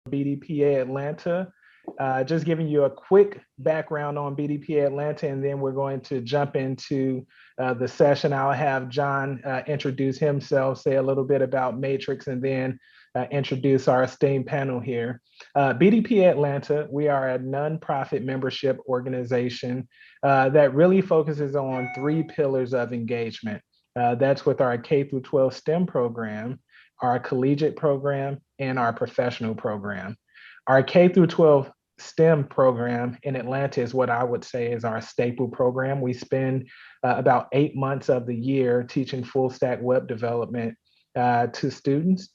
BDPA Atlanta. Just giving you a quick background on BDPA Atlanta, and then we're going to jump into the session. I'll have John introduce himself, say a little bit about Matrix, and then introduce our esteemed panel here. BDPA Atlanta, we are a nonprofit membership organization that really focuses on three pillars of engagement. That's with our K through 12 STEM program, our collegiate program, and our professional program. Our K through 12 STEM program in Atlanta is what I would say is our staple program. We spend about 8 months of the year teaching full stack web development to students,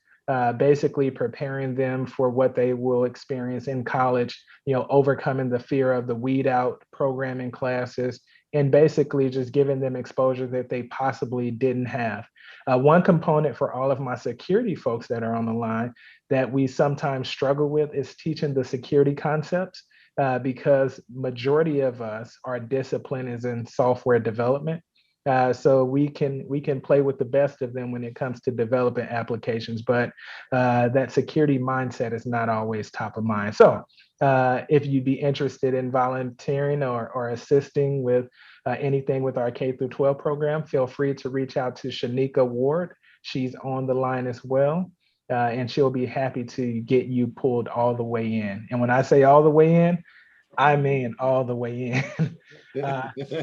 basically preparing them for what they will experience in college, overcoming the fear of the weed out programming classes, and basically just giving them exposure that they possibly didn't have. One component for all of my security folks that are on the line that we sometimes struggle with is teaching the security concepts because majority of us, our discipline is in software development. So we can play with the best of them when it comes to developing applications, but that security mindset is not always top of mind. So if you'd be interested in volunteering or assisting with anything with our K through 12 program, feel free to reach out to Shanika Ward. She's on the line as well. And she'll be happy to get you pulled all the way in. And when I say all the way in, I mean all the way in.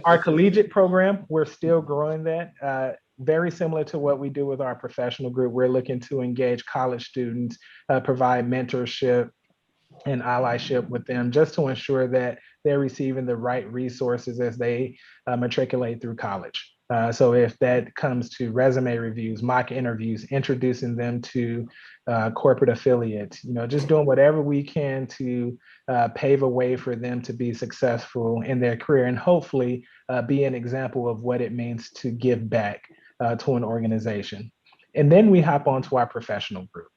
Our collegiate program, we're still growing that. Very similar to what we do with our professional group. We're looking to engage college students, provide mentorship and allyship with them just to ensure that they're receiving the right resources as they matriculate through college. So if that comes to resume reviews, mock interviews, introducing them to corporate affiliates, just doing whatever we can to pave a way for them to be successful in their career and hopefully be an example of what it means to give back to an organization. And then we hop onto our professional group.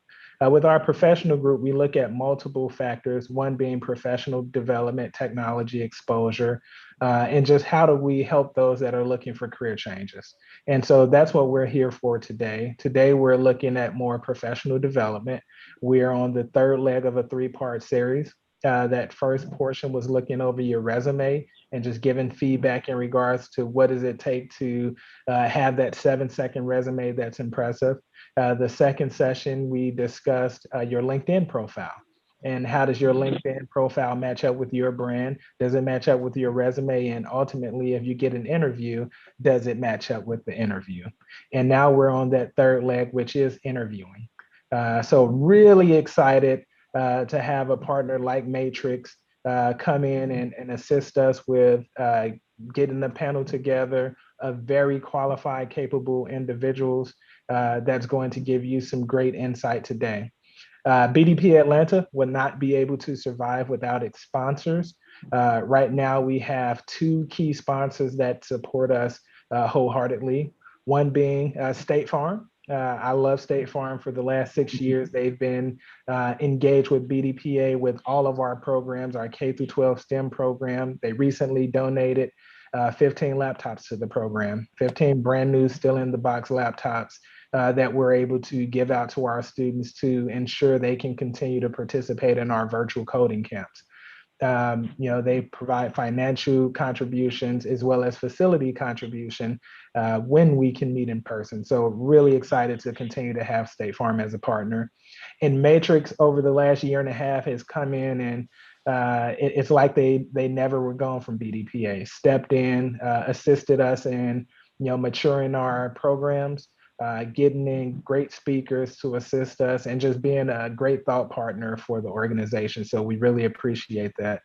With our professional group, we look at multiple factors, one being professional development, technology exposure, and just how do we help those that are looking for career changes. And so that's what we're here for today. Today, we're looking at more professional development. We're on the third leg of a three-part series. That first portion was looking over your resume and just giving feedback in regards to what does it take to have that 7-second resume that's impressive. The second session, we discussed your LinkedIn profile and how does your LinkedIn profile match up with your brand? Does it match up with your resume? And ultimately, if you get an interview, does it match up with the interview? And now we're on that third leg, which is interviewing. So really excited to have a partner like Matrix come in and assist us with getting the panel together of very qualified, capable individuals that's going to give you some great insight today. BDP Atlanta will not be able to survive without its sponsors. Right now, we have two key sponsors that support us wholeheartedly, one being State Farm. I love State Farm. For the last 6 years, they've been engaged with BDPA with all of our programs, our K through 12 STEM program. They recently donated 15 laptops to the program, 15 brand new, still in the box laptops that we're able to give out to our students to ensure they can continue to participate in our virtual coding camps. They provide financial contributions as well as facility contribution when we can meet in person. So really excited to continue to have State Farm as a partner. And Matrix over the last year and a half has come in and it's like they never were gone from BDPA, stepped in, assisted us in maturing our programs, getting in great speakers to assist us and just being a great thought partner for the organization. So we really appreciate that.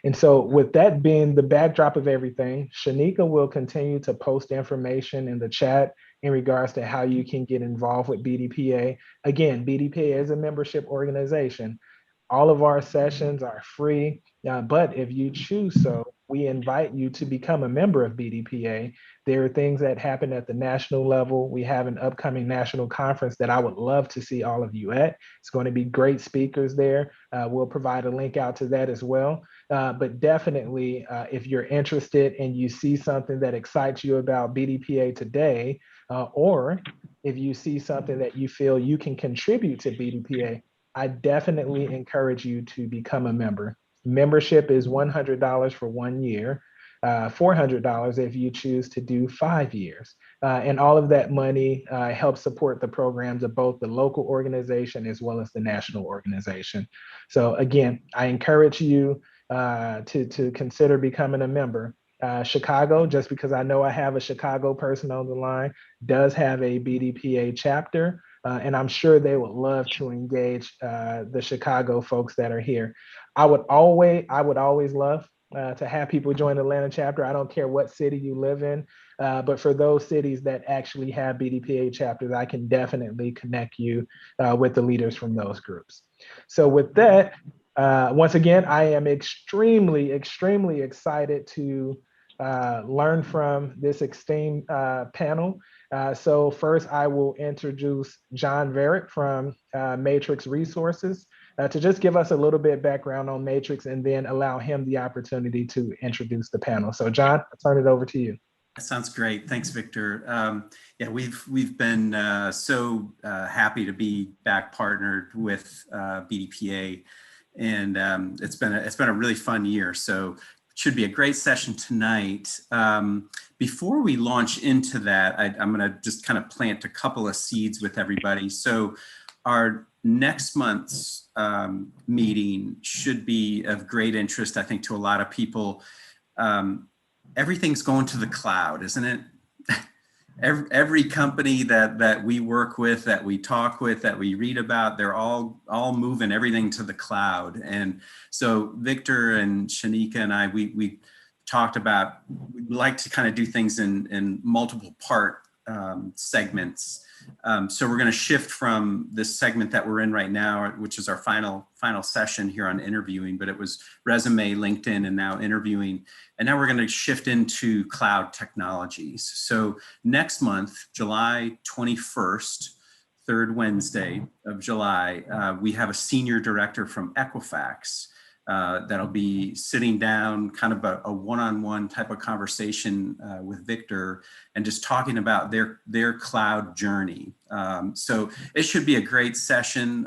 And so with that being the backdrop of everything, Shanika will continue to post information in the chat in regards to how you can get involved with BDPA. Again, BDPA is a membership organization. All of our sessions are free, but if you choose so, we invite you to become a member of BDPA. There are things that happen at the national level. We have an upcoming national conference that I would love to see all of you at. It's going to be great speakers there. We'll provide a link out to that as well. But definitely, if you're interested and you see something that excites you about BDPA today, or if you see something that you feel you can contribute to BDPA, I definitely encourage you to become a member. Membership is $100 for 1 year, $400 if you choose to do 5 years. And all of that money helps support the programs of both the local organization as well as the national organization. So again, I encourage you to consider becoming a member. Chicago, just because I know I have a Chicago person on the line, does have a BDPA chapter. And I'm sure they would love to engage the Chicago folks that are here. I would always love to have people join the Atlanta chapter. I don't care what city you live in, but for those cities that actually have BDPA chapters, I can definitely connect you with the leaders from those groups. So with that, once again, I am extremely, extremely excited to learn from this esteemed panel. So first, I will introduce John Verrick from Matrix Resources to just give us a little bit background on Matrix and then allow him the opportunity to introduce the panel. So John, I'll turn it over to you. That sounds great. Thanks, Victor. Yeah, we've been so happy to be back partnered with BDPA, and it's been a really fun year. So it should be a great session tonight. Before we launch into that, I'm going to just kind of plant a couple of seeds with everybody. So our next month's meeting should be of great interest, I think, to a lot of people. Everything's going to the cloud, isn't it? Every company that we work with, that we talk with, that we read about, they're all moving everything to the cloud. And so Victor and Shanika and I, we talked about, we'd like to kind of do things in multiple part segments. So we're going to shift from this segment that we're in right now, which is our final session here on interviewing, but it was resume, LinkedIn, and now interviewing. And now we're going to shift into cloud technologies. So next month, July 21st, third Wednesday of July, we have a senior director from Equifax that'll be sitting down, kind of a one-on-one type of conversation with Victor and just talking about their cloud journey. So it should be a great session.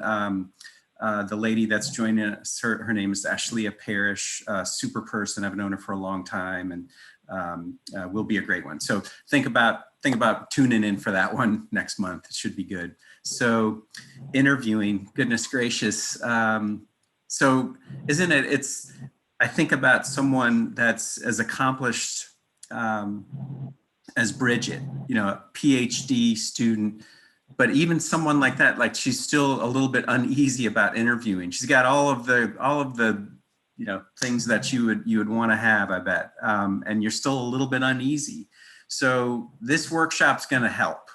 The lady that's joining us, her name is Ashleah Parrish, super person. I've known her for a long time, and will be a great one. So think about tuning in for that one next month. It should be good. So interviewing, goodness gracious. So isn't it, I think about someone that's as accomplished as Bridget, a PhD student, but even someone like that, like she's still a little bit uneasy about interviewing. She's got all of the things that you would want to have, I bet, and you're still a little bit uneasy. So this workshop's going to help.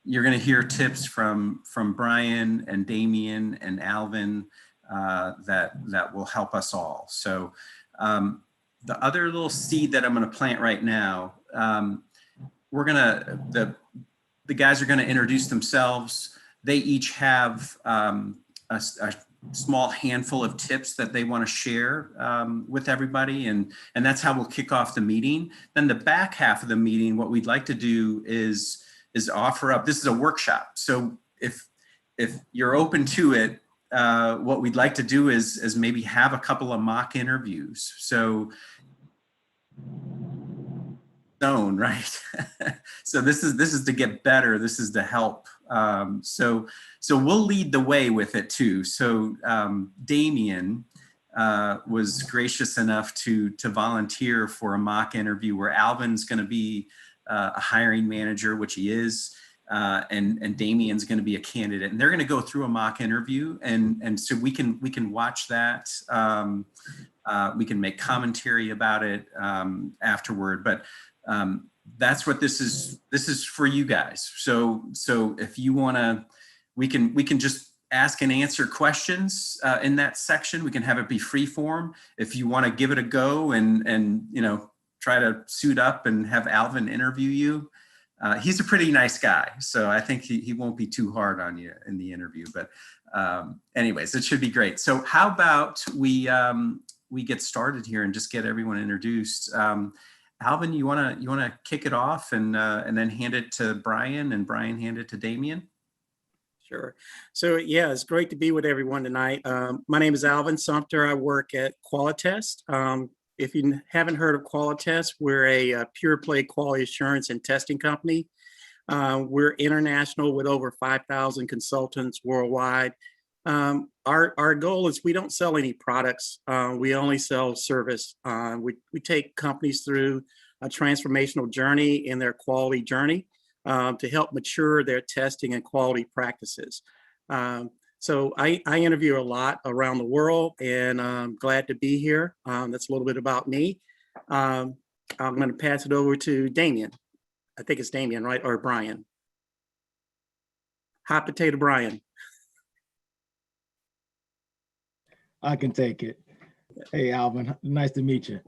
You're going to hear tips from Brian and Damien and Alvin that will help us all. So the other little seed that I'm going to plant right now, the guys are going to introduce themselves. They each have a small handful of tips that they want to share with everybody, and that's how we'll kick off the meeting. Then the back half of the meeting, what we'd like to do is offer up. This is a workshop, so if you're open to it, what we'd like to do is maybe have a couple of mock interviews. So right. So this is to get better. This is to help. So we'll lead the way with it too. So Damien was gracious enough to volunteer for a mock interview where Alvin's going to be a hiring manager, which he is, and Damien's going to be a candidate, and they're going to go through a mock interview, and so we can watch that. We can make commentary about it afterward, but that's what this is for you guys. So if you want to, we can just ask and answer questions in that section. We can have it be free form. If you want to give it a go and try to suit up and have Alvin interview you, he's a pretty nice guy, so I think he won't be too hard on you in the interview. But anyways, it should be great. So how about we get started here and just get everyone introduced. Alvin, you wanna kick it off and then hand it to Brian, and Brian hand it to Damien? Sure. So yeah, it's great to be with everyone tonight. My name is Alvin Sumter. I work at Qualitest. If you haven't heard of Qualitest, we're a pure play quality assurance and testing company. We're international with over 5,000 consultants worldwide. Our goal is we don't sell any products. We only sell service. We take companies through a transformational journey in their quality journey to help mature their testing and quality practices. So I interview a lot around the world, and I'm glad to be here. That's a little bit about me. I'm going to pass it over to Damien. I think it's Damien, right? Or Brian. Hot potato Brian. I can take it. Hey, Alvin, nice to meet you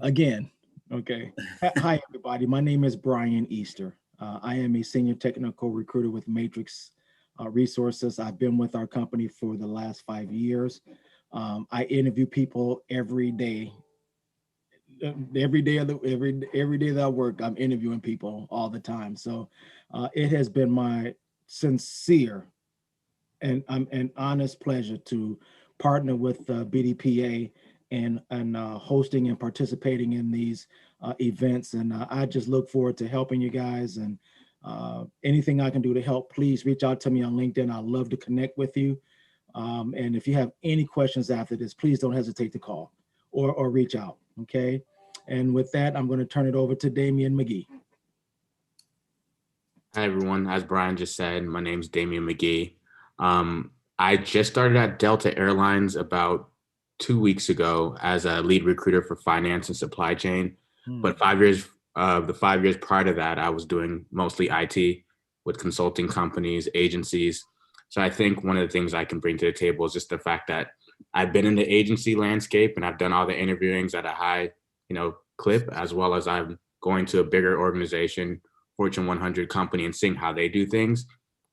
again. Okay. Hi, everybody. My name is Brian Easter. I am a senior technical recruiter with Matrix Resources. I've been with our company for the last 5 years. I interview people every day. Every day that I work, I'm interviewing people all the time. So it has been my sincere and an honest pleasure to partner with BDPA and hosting and participating in these events. And I just look forward to helping you guys, and anything I can do to help, please reach out to me on LinkedIn. I'd love to connect with you. And if you have any questions after this, please don't hesitate to call or reach out, okay? And with that, I'm going to turn it over to Damian McGee. Hi, everyone. As Brian just said, my name is Damian McGee. I just started at Delta Airlines about 2 weeks ago as a lead recruiter for finance and supply chain. But 5 years, the 5 years prior to that, I was doing mostly IT with consulting companies, agencies. So I think one of the things I can bring to the table is just the fact that I've been in the agency landscape and I've done all the interviewings at a high, clip, as well as I'm going to a bigger organization, Fortune 100 company, and seeing how they do things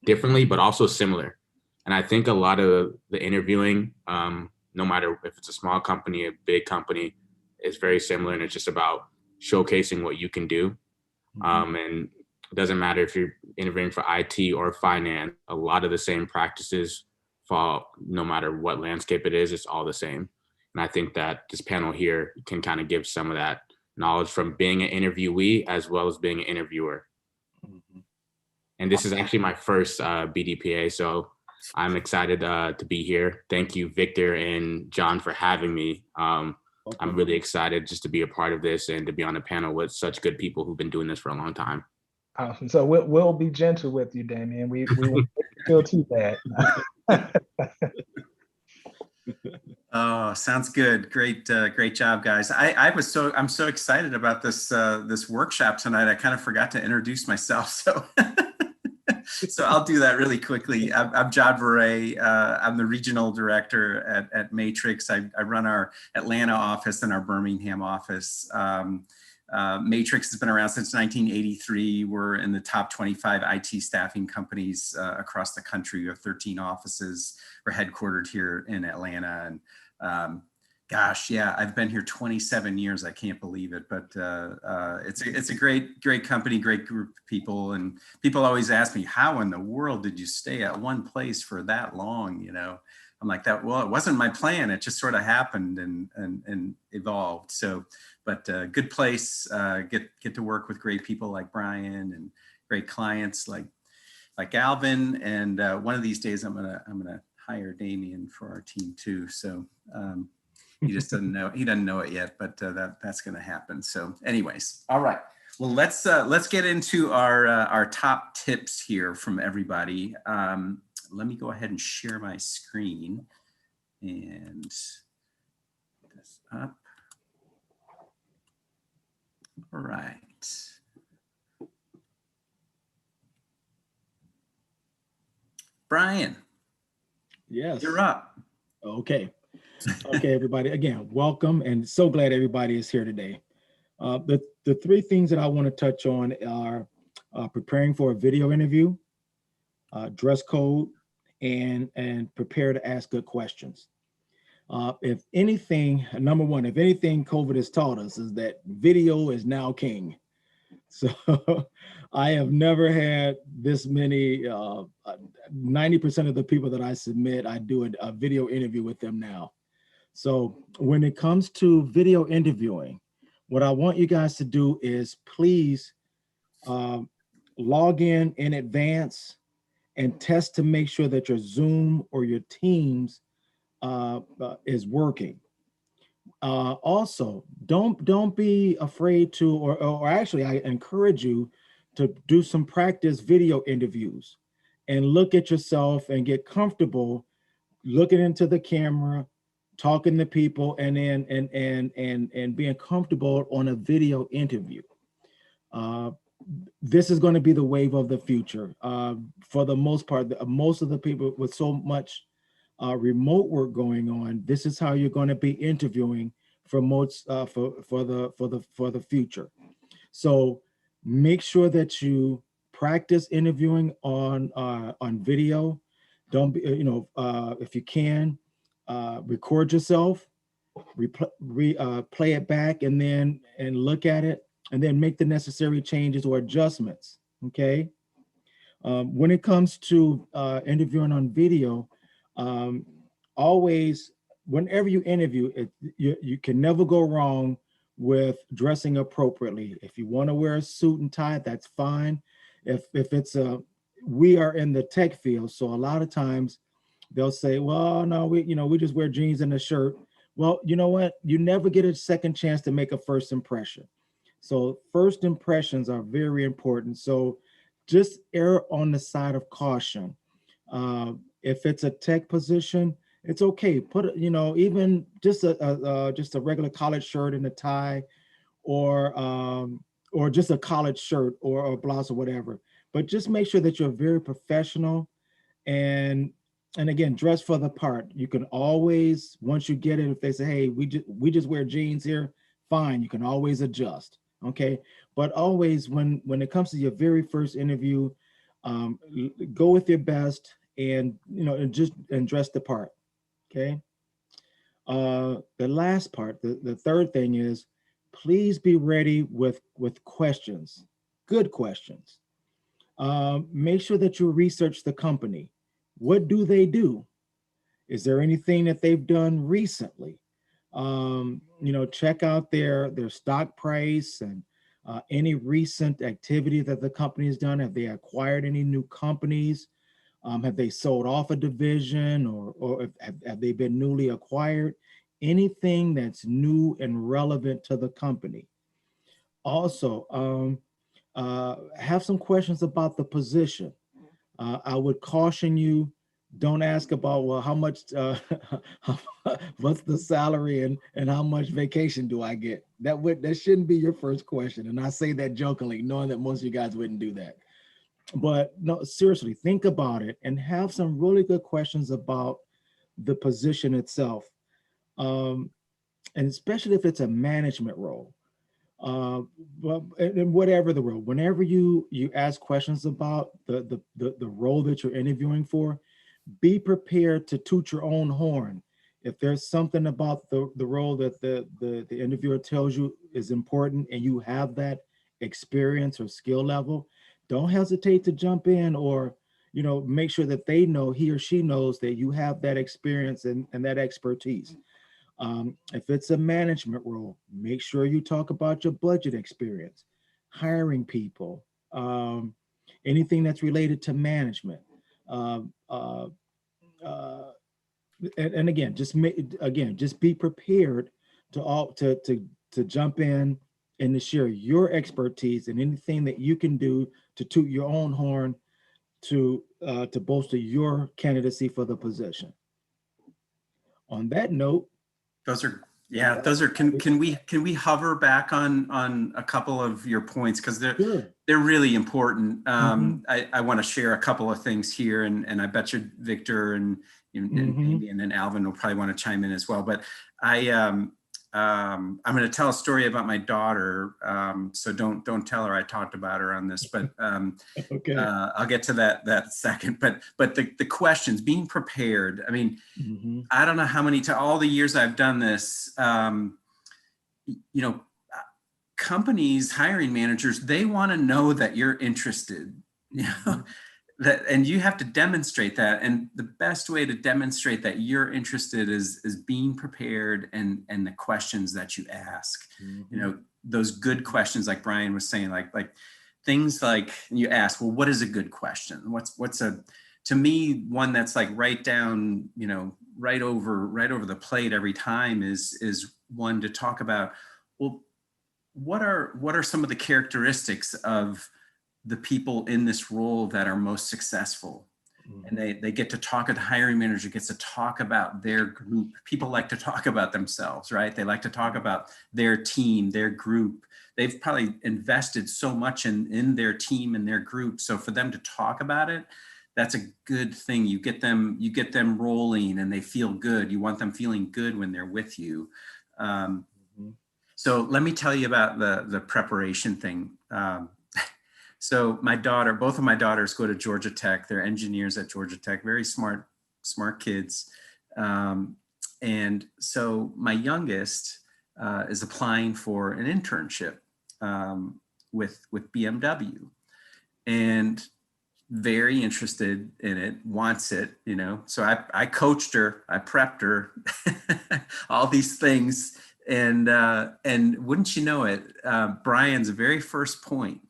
differently, but also similar. And I think a lot of the interviewing, no matter if it's a small company, a big company, is very similar. And it's just about showcasing what you can do. And it doesn't matter if you're interviewing for IT or finance, a lot of the same practices fall, no matter what landscape it is, it's all the same. And I think that this panel here can kind of give some of that knowledge from being an interviewee as well as being an interviewer. And this is actually my first BDPA, so I'm excited to be here. Thank you, Victor and John, for having me. I'm really excited just to be a part of this and to be on a panel with such good people who've been doing this for a long time. Awesome. So we'll be gentle with you, Damien. We won't feel too bad. Oh, sounds good. Great job, guys. I'm so excited about this workshop tonight. I kind of forgot to introduce myself, so so I'll do that really quickly. I'm John Veray. I'm the regional director at Matrix. I run our Atlanta office and our Birmingham office. Matrix has been around since 1983. We're in the top 25 IT staffing companies across the country. We have 13 offices. We're headquartered here in Atlanta. And gosh, yeah, I've been here 27 years. I can't believe it, but it's a great company, great group of people. And people always ask me, how in the world did you stay at one place for that long? I'm like that. Well, it wasn't my plan. It just sort of happened and evolved. So, but good place. Get to work with great people like Brian and great clients like Alvin. And one of these days, I'm gonna hire Damien for our team too. So he just doesn't know. He doesn't know it yet, but that's gonna happen. So, anyways, all right. Well, let's get into our top tips here from everybody. Let me go ahead and share my screen and put this up. All right. Brian. Yes. You're up. Okay. Okay, everybody. Again, welcome, and so glad everybody is here today. The three things that I want to touch on are preparing for a video interview, dress code, and prepare to ask good questions. If anything, number one, if anything COVID has taught us is that video is now king. So I have never had this many, 90% of the people that I submit, I do a video interview with them now. So when it comes to video interviewing, what I want you guys to do is please log in advance and test to make sure that your Zoom or your Teams is working. Also, don't be afraid to, or actually, I encourage you to do some practice video interviews and look at yourself and get comfortable looking into the camera, talking to people, and then and being comfortable on a video interview. This is going to be the wave of the future. For the most part, most of the people with so much remote work going on, this is how you're going to be interviewing for most for the future. So make sure that you practice interviewing on video. Don't be, if you can, record yourself, play it back, and look at it, and then make the necessary changes or adjustments. Okay. When it comes to interviewing on video, always, whenever you interview, you can never go wrong with dressing appropriately. If you want to wear a suit and tie, that's fine. If it's we are in the tech field, so a lot of times they'll say, well, no, we just wear jeans and a shirt. Well, you know what? You never get a second chance to make a first impression. So first impressions are very important. So just err on the side of caution. If it's a tech position, it's okay. Put, even just a regular college shirt and a tie, or just a college shirt or a blouse or whatever. But just make sure that you're very professional, and again, dress for the part. You can always, once you get it, if they say, hey, we just wear jeans here, fine, you can always adjust. Okay, but always when it comes to your very first interview, go with your best, and and dress the part. Okay. The last part, the third thing is, please be ready with questions, good questions. Make sure that you research the company. What do they do? Is there anything that they've done recently? Check out their stock price and any recent activity that the company has done. Have they acquired any new companies? Have they sold off a division, or have they been newly acquired? Anything that's new and relevant to the company. Also, have some questions about the position. I would caution you, don't ask about, well, how much, what's the salary and how much vacation do I get? That shouldn't be your first question. And I say that jokingly, knowing that most of you guys wouldn't do that. But no, seriously, think about it and have some really good questions about the position itself. And especially if it's a management role. And whatever the role, whenever you ask questions about the role that you're interviewing for, be prepared to toot your own horn. If there's something about the role that the interviewer tells you is important and you have that experience or skill level, don't hesitate to jump in, or make sure that they know, he or she knows that you have that experience and that expertise. If it's a management role, make sure you talk about your budget experience, hiring people, anything that's related to management. And again, just be prepared to jump in and to share your expertise and anything that you can do to toot your own horn to bolster your candidacy for the position. On that note, those are can we hover back on a couple of your points, because they're really important. I want to share a couple of things here, and I bet you Victor and then Alvin will probably want to chime in as well. But I'm going to tell a story about my daughter, so don't tell her I talked about her on this, but okay. I'll get to that second. But the questions, being prepared. I mean, I don't know how many all the years I've done this, companies, hiring managers, they want to know that you're interested, you know, that, and you have to demonstrate that. And the best way to demonstrate that you're interested is being prepared and the questions that you ask, you know, those good questions, like Brian was saying, like things like you ask, well, what is a good question? What's a, to me, one that's like right down, you know, right over the plate every time is one to talk about, well, what are some of the characteristics of the people in this role that are most successful? And they get to talk, the hiring manager gets to talk about their group. People like to talk about themselves, right? They like to talk about their team, their group. They've probably invested so much in their team and their group. So for them to talk about it, that's a good thing. You get them rolling and they feel good. You want them feeling good when they're with you. So let me tell you about the preparation thing. So both of my daughters go to Georgia Tech. They're engineers at Georgia Tech, very smart kids. And so my youngest is applying for an internship with BMW, and very interested in it, wants it, you know. So I coached her, I prepped her, all these things. And wouldn't you know it, Brian's very first point,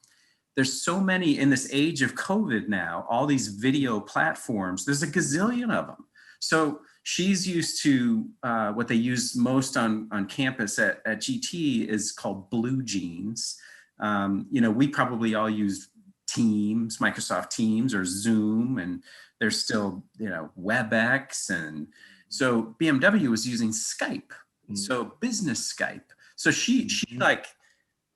there's so many in this age of COVID now, all these video platforms, there's a gazillion of them. So she's used to what they use most on campus at GT is called Blue Jeans. You know, we probably all use Teams, Microsoft Teams or Zoom, and there's still, you know, WebEx. And so BMW was using Skype. So business Skype. So she like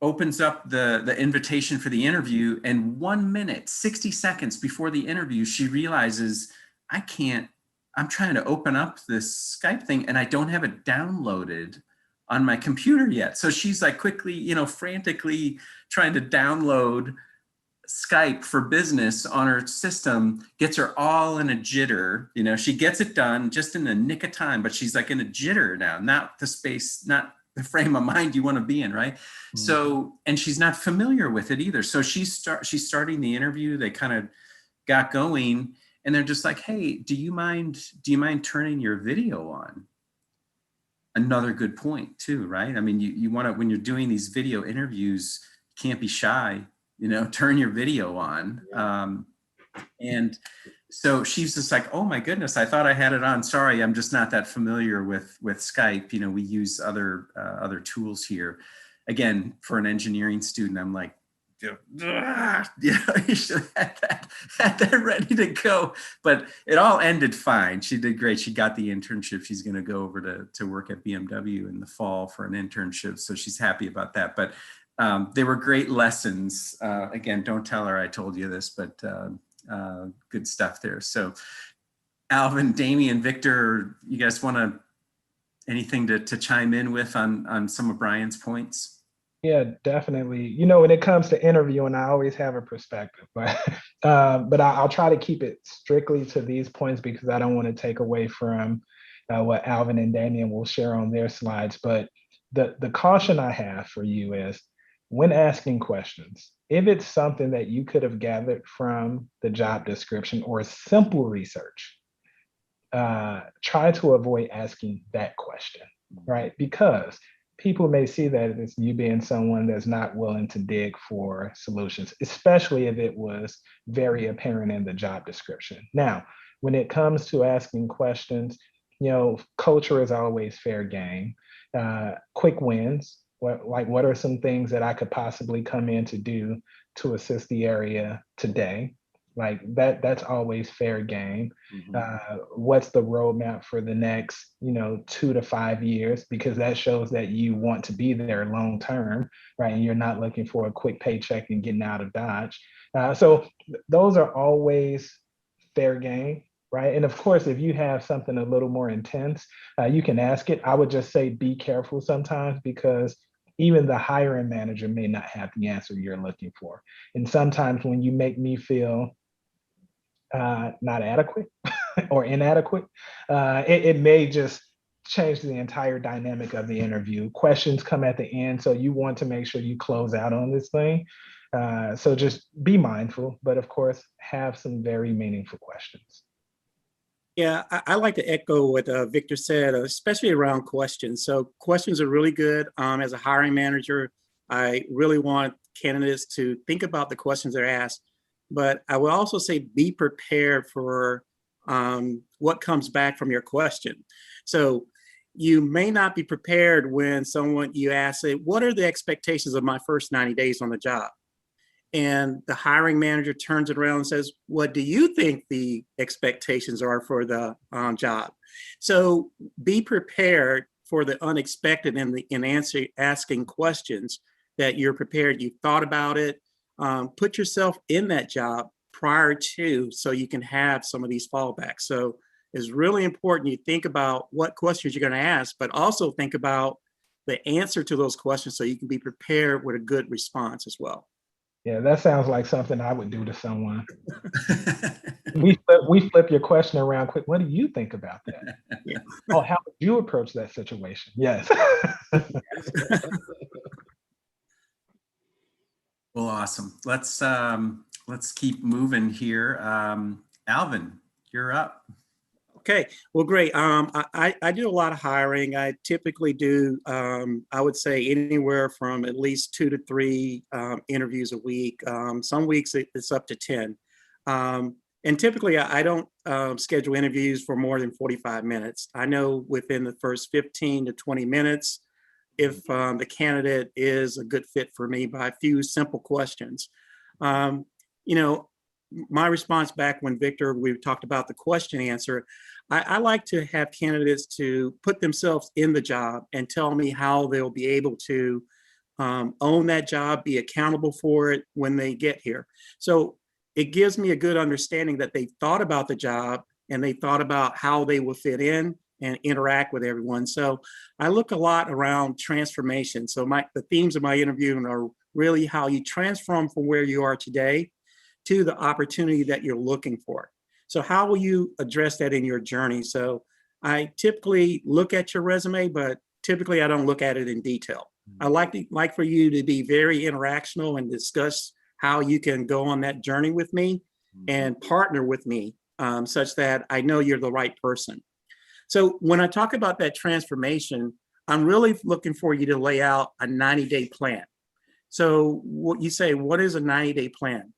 opens up the invitation for the interview, and 1 minute, 60 seconds before the interview, she realizes I'm trying to open up this Skype thing and I don't have it downloaded on my computer yet. So she's like quickly, you know, frantically trying to download Skype for Business on her system, gets her all in a jitter. You know, she gets it done just in the nick of time, but she's like in a jitter now, not the frame of mind you want to be in, right? So, and she's not familiar with it either. So she's starting the interview. They kind of got going, and they're just like, "Hey, do you mind turning your video on?" Another good point too, right? I mean, you want to, when you're doing these video interviews, you can't be shy. You know, turn your video on. And so she's just like, oh my goodness, I thought I had it on. Sorry, I'm just not that familiar with Skype. You know, we use other tools here. Again, for an engineering student, I'm like, you know, you should have had that ready to go. But it all ended fine. She did great. She got the internship. She's going to go over to work at BMW in the fall for an internship. So she's happy about that. But they were great lessons. Again, don't tell her I told you this, but good stuff there. So Alvin, Damian, Victor, you guys want anything to chime in with on some of Brian's points? Yeah, definitely. You know, when it comes to interviewing, I always have a perspective, but I'll try to keep it strictly to these points because I don't want to take away from what Alvin and Damian will share on their slides. But the caution I have for you is, when asking questions, if it's something that you could have gathered from the job description or simple research, try to avoid asking that question, right? Because people may see that as you being someone that's not willing to dig for solutions, especially if it was very apparent in the job description. Now, when it comes to asking questions, you know, culture is always fair game. Quick wins. What are some things that I could possibly come in to do to assist the area today? Like that's always fair game. What's the roadmap for the next, 2 to 5 years? Because that shows that you want to be there long term, right? And you're not looking for a quick paycheck and getting out of Dodge. So those are always fair game, right? And of course, if you have something a little more intense, you can ask it. I would just say be careful sometimes, because even the hiring manager may not have the answer you're looking for. And sometimes when you make me feel not adequate or inadequate, it may just change the entire dynamic of the interview. Questions come at the end, so you want to make sure you close out on this thing. So just be mindful, but of course, have some very meaningful questions. Yeah, I like to echo what Victor said, especially around questions. So questions are really good. As a hiring manager, I really want candidates to think about the questions they're asked, but I will also say be prepared for what comes back from your question. So you may not be prepared when you ask, say, what are the expectations of my first 90 days on the job? And the hiring manager turns it around and says, what do you think the expectations are for the job? So be prepared for the unexpected in asking questions, that you're prepared, you've thought about it, put yourself in that job prior to, so you can have some of these fallbacks. So it's really important you think about what questions you're going to ask, but also think about the answer to those questions so you can be prepared with a good response as well. Yeah, that sounds like something I would do to someone. we flip your question around quick. What do you think about that? Yeah. Oh, how would you approach that situation? Yes. Well, awesome. Let's keep moving here. Alvin, you're up. Okay, well, great. I do a lot of hiring. I typically do, I would say, anywhere from at least 2 to 3 interviews a week. Some weeks it's up to 10. And typically I don't schedule interviews for more than 45 minutes. I know within the first 15 to 20 minutes, if the candidate is a good fit for me by a few simple questions. You know, my response back when we talked about the question answer, I like to have candidates to put themselves in the job and tell me how they'll be able to own that job, be accountable for it when they get here. So it gives me a good understanding that they thought about the job and they thought about how they will fit in and interact with everyone. So I look a lot around transformation. So the themes of my interview are really how you transform from where you are today to the opportunity that you're looking for. So how will you address that in your journey? So I typically look at your resume, but typically I don't look at it in detail. I like for you to be very interactional and discuss how you can go on that journey with me and partner with me such that I know you're the right person. So when I talk about that transformation, I'm really looking for you to lay out a 90-day plan. So what you say, what is a 90-day plan?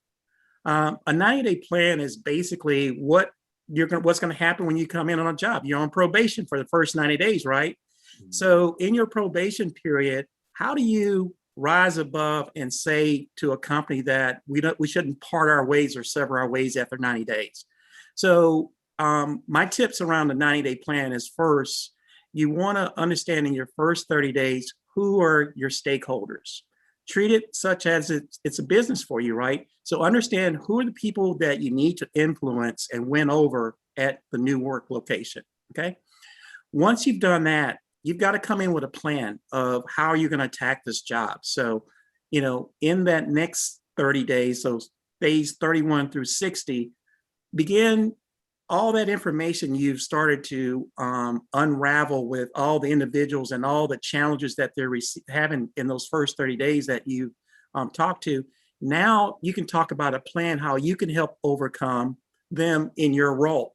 A 90-day plan is basically what's going to happen when you come in on a job. You're on probation for the first 90 days, right? Mm-hmm. So in your probation period, how do you rise above and say to a company that we shouldn't part our ways or sever our ways after 90 days? So my tips around the 90-day plan is, first, you want to understand in your first 30 days, who are your stakeholders? Treat it such as it's a business for you, right? So understand who are the people that you need to influence and win over at the new work location, okay? Once you've done that, you've got to come in with a plan of how you're going to attack this job. So, in that next 30 days, so days 31 through 60, begin all that information you've started to unravel with all the individuals and all the challenges that they're having in those first 30 days that you talked to. Now you can talk about a plan, how you can help overcome them in your role.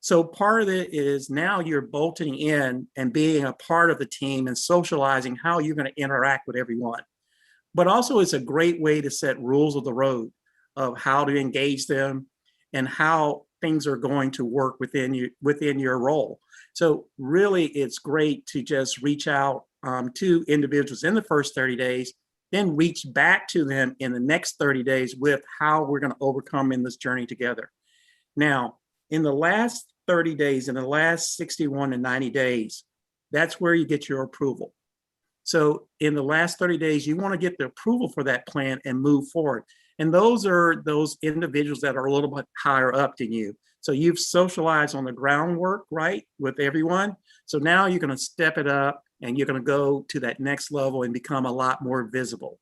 So part of it is now you're bolting in and being a part of the team and socializing how you're going to interact with everyone. But also it's a great way to set rules of the road of how to engage them and how things are going to work within your role. So really, it's great to just reach out to individuals in the first 30 days, then reach back to them in the next 30 days with how we're going to overcome in this journey together. Now, in the last 30 days, in the last 61 to 90 days, that's where you get your approval. So in the last 30 days, you want to get the approval for that plan and move forward. And those are those individuals that are a little bit higher up than you. So you've socialized on the groundwork, right, with everyone. So now you're going to step it up and you're going to go to that next level and become a lot more visible.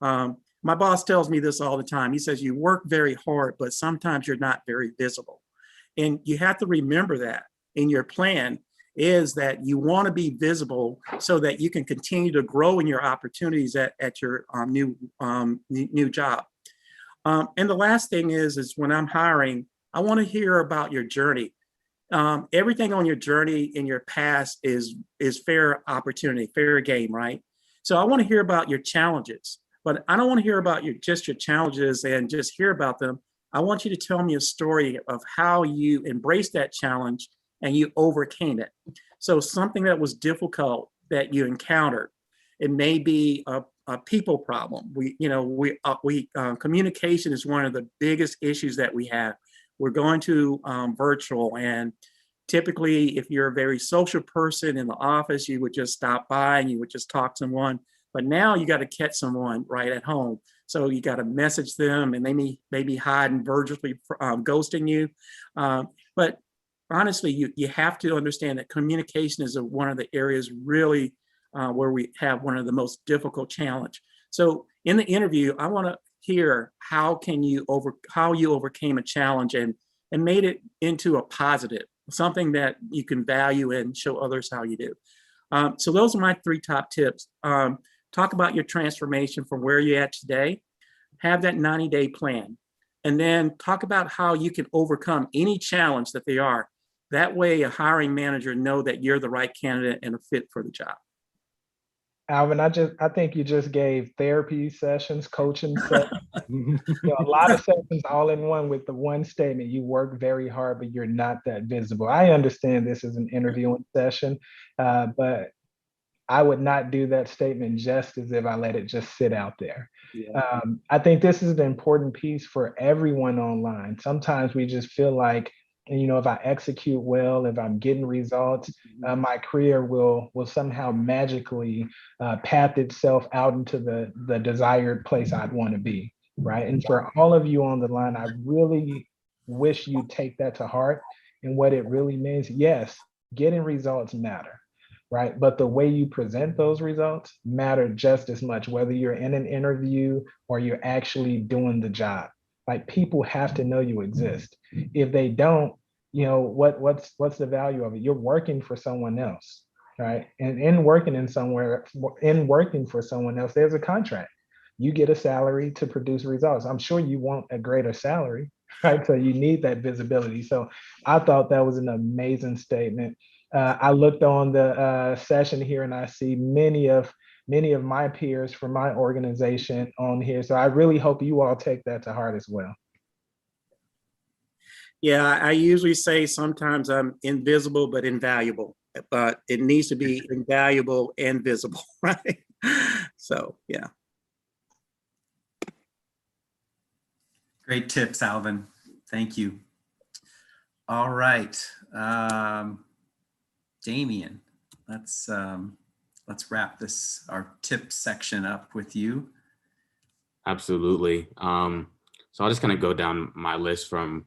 My boss tells me this all the time. He says, you work very hard, but sometimes you're not very visible. And you have to remember that in your plan. is that you want to be visible so that you can continue to grow in your opportunities at your new job. And the last thing is when I'm hiring, I want to hear about your journey. Everything on your journey in your past is fair opportunity, fair game, right? So I want to hear about your challenges, but I don't want to hear about just your challenges and just hear about them. I want you to tell me a story of how you embraced that challenge and you overcame it. So something that was difficult that you encountered. It may be a people problem. Communication is one of the biggest issues that we have. We're going to virtual, and typically if you're a very social person in the office, you would just stop by and you would just talk to someone. But now you got to catch someone right at home. So you got to message them, and they may be hiding, virtually ghosting you. But honestly, you have to understand that communication is one of the areas really where we have one of the most difficult challenge. So in the interview, I want to hear how you overcame a challenge and made it into a positive, something that you can value and show others how you do. So those are my 3 top tips. Talk about your transformation from where you're at today, have that 90-day plan, and then talk about how you can overcome any challenge that they are. That way a hiring manager know that you're the right candidate and a fit for the job. Alvin, I think you just gave therapy sessions, coaching sessions, a lot of sessions all in one with the one statement: you work very hard, but you're not that visible. I understand this is an interviewing session, but I would not do that statement justice if I let it just sit out there. Yeah. I think this is an important piece for everyone online. Sometimes we just feel like, if I execute well, if I'm getting results, my career will somehow magically path itself out into the desired place I'd want to be, right? And for all of you on the line, I really wish you take that to heart and what it really means. Yes, getting results matter, right? But the way you present those results matter just as much, whether you're in an interview or you're actually doing the job. Like, people have to know you exist. If they don't, what's the value of it? You're working for someone else, right? And in working for someone else, there's a contract. You get a salary to produce results. I'm sure you want a greater salary, right? So you need that visibility. So I thought that was an amazing statement. I looked on the session here and I see many of my peers from my organization on here. So I really hope you all take that to heart as well. Yeah, I usually say sometimes I'm invisible but invaluable, but it needs to be invaluable and visible, right? So, yeah. Great tips, Alvin. Thank you. All right, Damien, let's wrap our tip section up with you. Absolutely. So I'll just kind of go down my list from,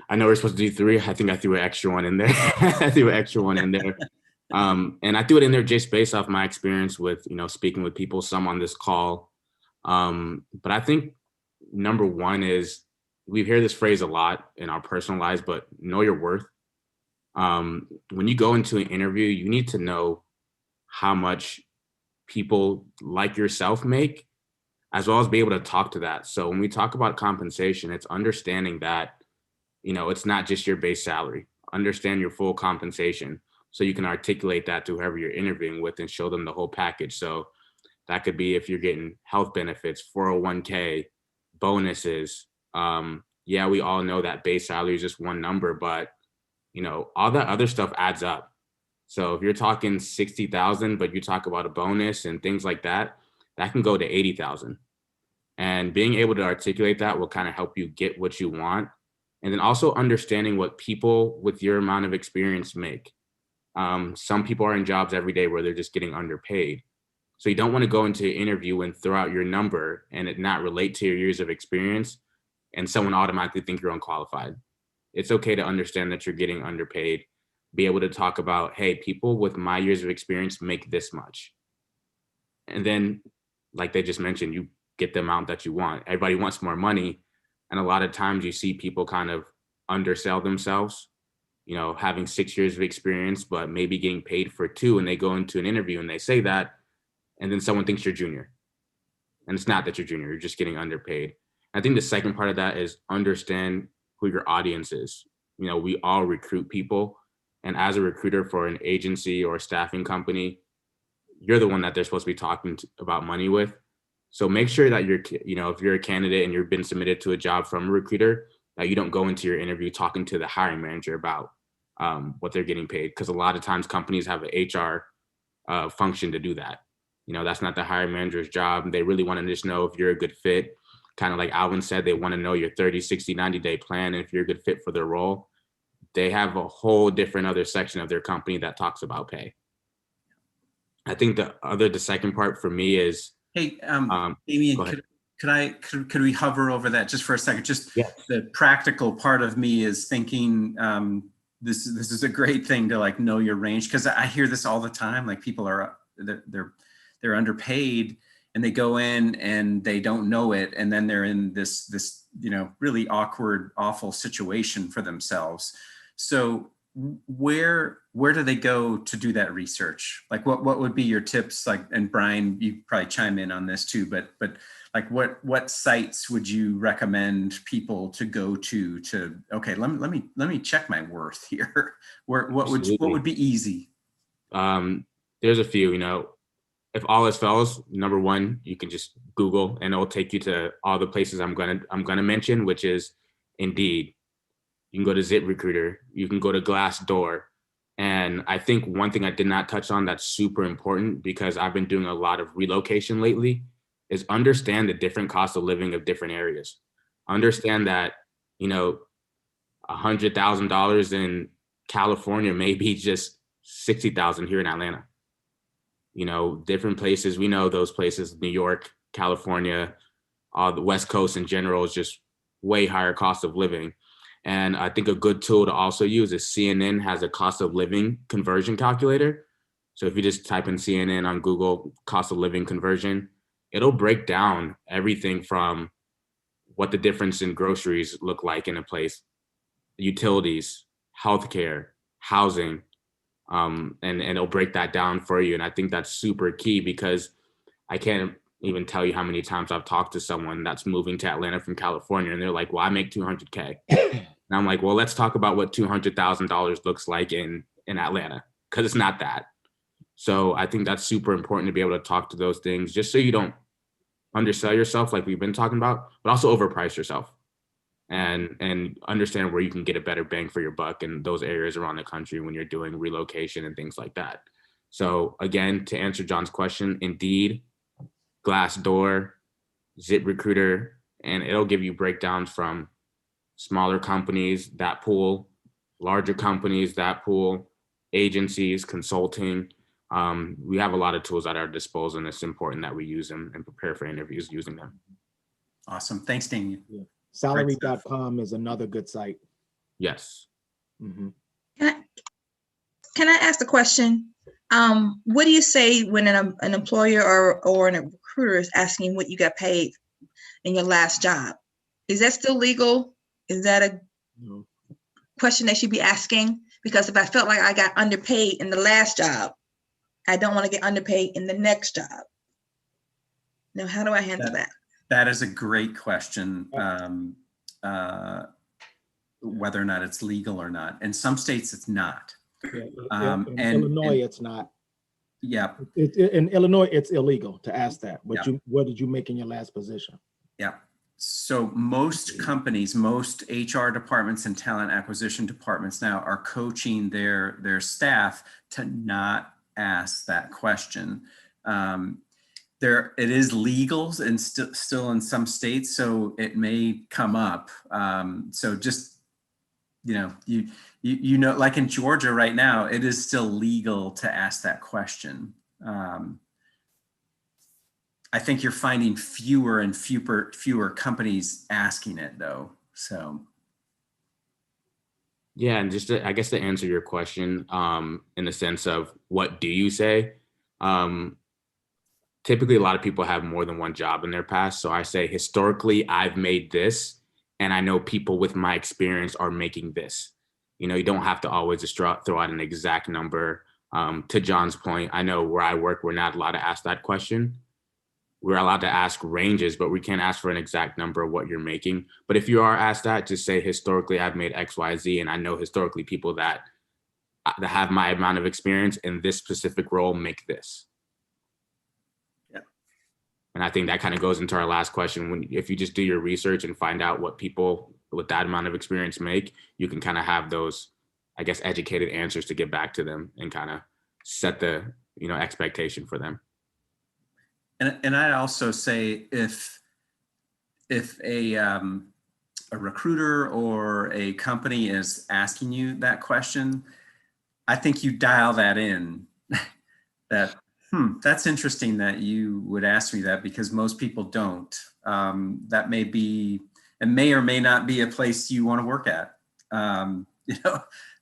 I know we're supposed to do 3. I think I threw an extra one in there. And I threw it in there just based off my experience with, speaking with people, some on this call. But I think number 1 is, we hear this phrase a lot in our personal lives, but know your worth. When you go into an interview, you need to know how much people like yourself make, as well as be able to talk to that. So when we talk about compensation, it's understanding that, it's not just your base salary. Understand your full compensation so you can articulate that to whoever you're interviewing with and show them the whole package. So that could be if you're getting health benefits, 401k, bonuses. Yeah, we all know that base salary is just one number, but all that other stuff adds up. So if you're talking 60,000, but you talk about a bonus and things like that, that can go to 80,000. And being able to articulate that will kind of help you get what you want. And then also understanding what people with your amount of experience make. Some people are in jobs every day where they're just getting underpaid. So you don't want to go into an interview and throw out your number and it not relate to your years of experience and someone automatically think you're unqualified. It's okay to understand that you're getting underpaid. Be able to talk about, hey, people with my years of experience make this much. And then, like they just mentioned, you get the amount that you want. Everybody wants more money. And a lot of times you see people kind of undersell themselves. having 6 years of experience, but maybe getting paid for 2, and they go into an interview and they say that, and then someone thinks you're junior. And it's not that you're junior, you're just getting underpaid. I think the second part of that is understand who your audience is. We all recruit people. And as a recruiter for an agency or a staffing company, you're the one that they're supposed to be talking about money with. So make sure that if you're a candidate and you've been submitted to a job from a recruiter, that you don't go into your interview talking to the hiring manager about what they're getting paid. Because a lot of times companies have an HR function to do that. That's not the hiring manager's job. They really want to just know if you're a good fit. Kind of like Alvin said, they want to know your 30, 60, 90-day plan. And if you're a good fit for their role, they have a whole different other section of their company that talks about pay. I think the second part for me is, hey, Damien, could we hover over that just for a second? Just yes. The practical part of me is thinking this is a great thing to like know your range, because I hear this all the time. Like people are they're underpaid and they go in and they don't know it, and then they're in this really awkward, awful situation for themselves. So where do they go to do that research? Like what would be your tips? Like, and Brian, you probably chime in on this too, but like what sites would you recommend people to go to okay, let me check my worth here. What would be easy? There's a few. If all else fails, number one, you can just Google and it'll take you to all the places I'm gonna mention, which is Indeed. You can go to ZipRecruiter. You can go to Glassdoor. And I think one thing I did not touch on that's super important, because I've been doing a lot of relocation lately, is understand the different cost of living of different areas. Understand that, $100,000 in California may be just $60,000 here in Atlanta. Different places, we know those places, New York, California, the West Coast in general is just way higher cost of living. And I think a good tool to also use is CNN has a cost of living conversion calculator. So if you just type in CNN on Google, cost of living conversion, it'll break down everything from what the difference in groceries look like in a place, utilities, healthcare, housing, and it'll break that down for you. And I think that's super key, because I can't even tell you how many times I've talked to someone that's moving to Atlanta from California, and they're like, well, I make $200K. And I'm like, well, let's talk about what $200,000 looks like in Atlanta, because it's not that. So I think that's super important to be able to talk to those things, just so you don't undersell yourself like we've been talking about, but also overprice yourself, and understand where you can get a better bang for your buck in those areas around the country when you're doing relocation and things like that. So again, to answer John's question, Indeed, Glassdoor, ZipRecruiter, and it'll give you breakdowns from smaller companies, that pool, larger companies, that pool, agencies, consulting. We have a lot of tools at our disposal, and it's important that we use them and prepare for interviews using them. Awesome. Thanks, Damien. Yeah. Salary.com is another good site. Yes. Mm-hmm. Can I ask a question? What do you say when an employer or a recruiter is asking what you got paid in your last job? Is that still legal? Is that a question they should be asking? Because if I felt like I got underpaid in the last job, I don't want to get underpaid in the next job. Now, how do I handle that? That is a great question, whether or not it's legal or not. In some states, it's not. In Illinois, it's not. Yeah. In Illinois, it's illegal to ask that. What did you make in your last position? Yeah. So most companies, most HR departments and talent acquisition departments now are coaching their staff to not ask that question. It is legal and still in some states, so it may come up. So just, like in Georgia right now, it is still legal to ask that question. I think you're finding fewer and fewer companies asking it though. So. Yeah, and just I guess to answer your question, in the sense of what do you say? Typically, a lot of people have more than one job in their past. So I say, historically, I've made this, and I know people with my experience are making this. You don't have to always just throw out an exact number. To John's point, I know where I work, we're not allowed to ask that question. We're allowed to ask ranges, but we can't ask for an exact number of what you're making. But if you are asked that, just say, historically, I've made X, Y, Z, and I know historically people that have my amount of experience in this specific role make this. Yeah. And I think that kind of goes into our last question. If you just do your research and find out what people with that amount of experience make, you can kind of have those, I guess, educated answers to get back to them and kind of set the, expectation for them. And I'd also say if a recruiter or a company is asking you that question, I think you dial that in. That's interesting that you would ask me that, because most people don't. That may be, and may or may not be a place you want to work at.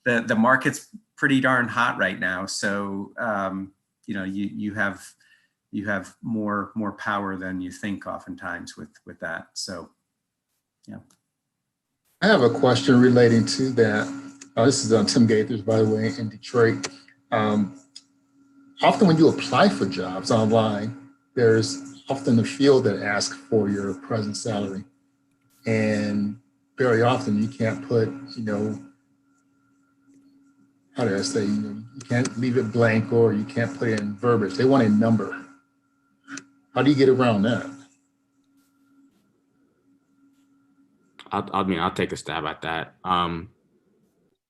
The market's pretty darn hot right now, so you have more power than you think oftentimes with that. So, yeah. I have a question relating to that. This is Tim Gaithers, by the way, in Detroit. Often when you apply for jobs online, there's often a field that asks for your present salary. And very often you can't put, how do I say, you can't leave it blank, or you can't put in verbiage. They want a number. How do you get around that? I'll take a stab at that.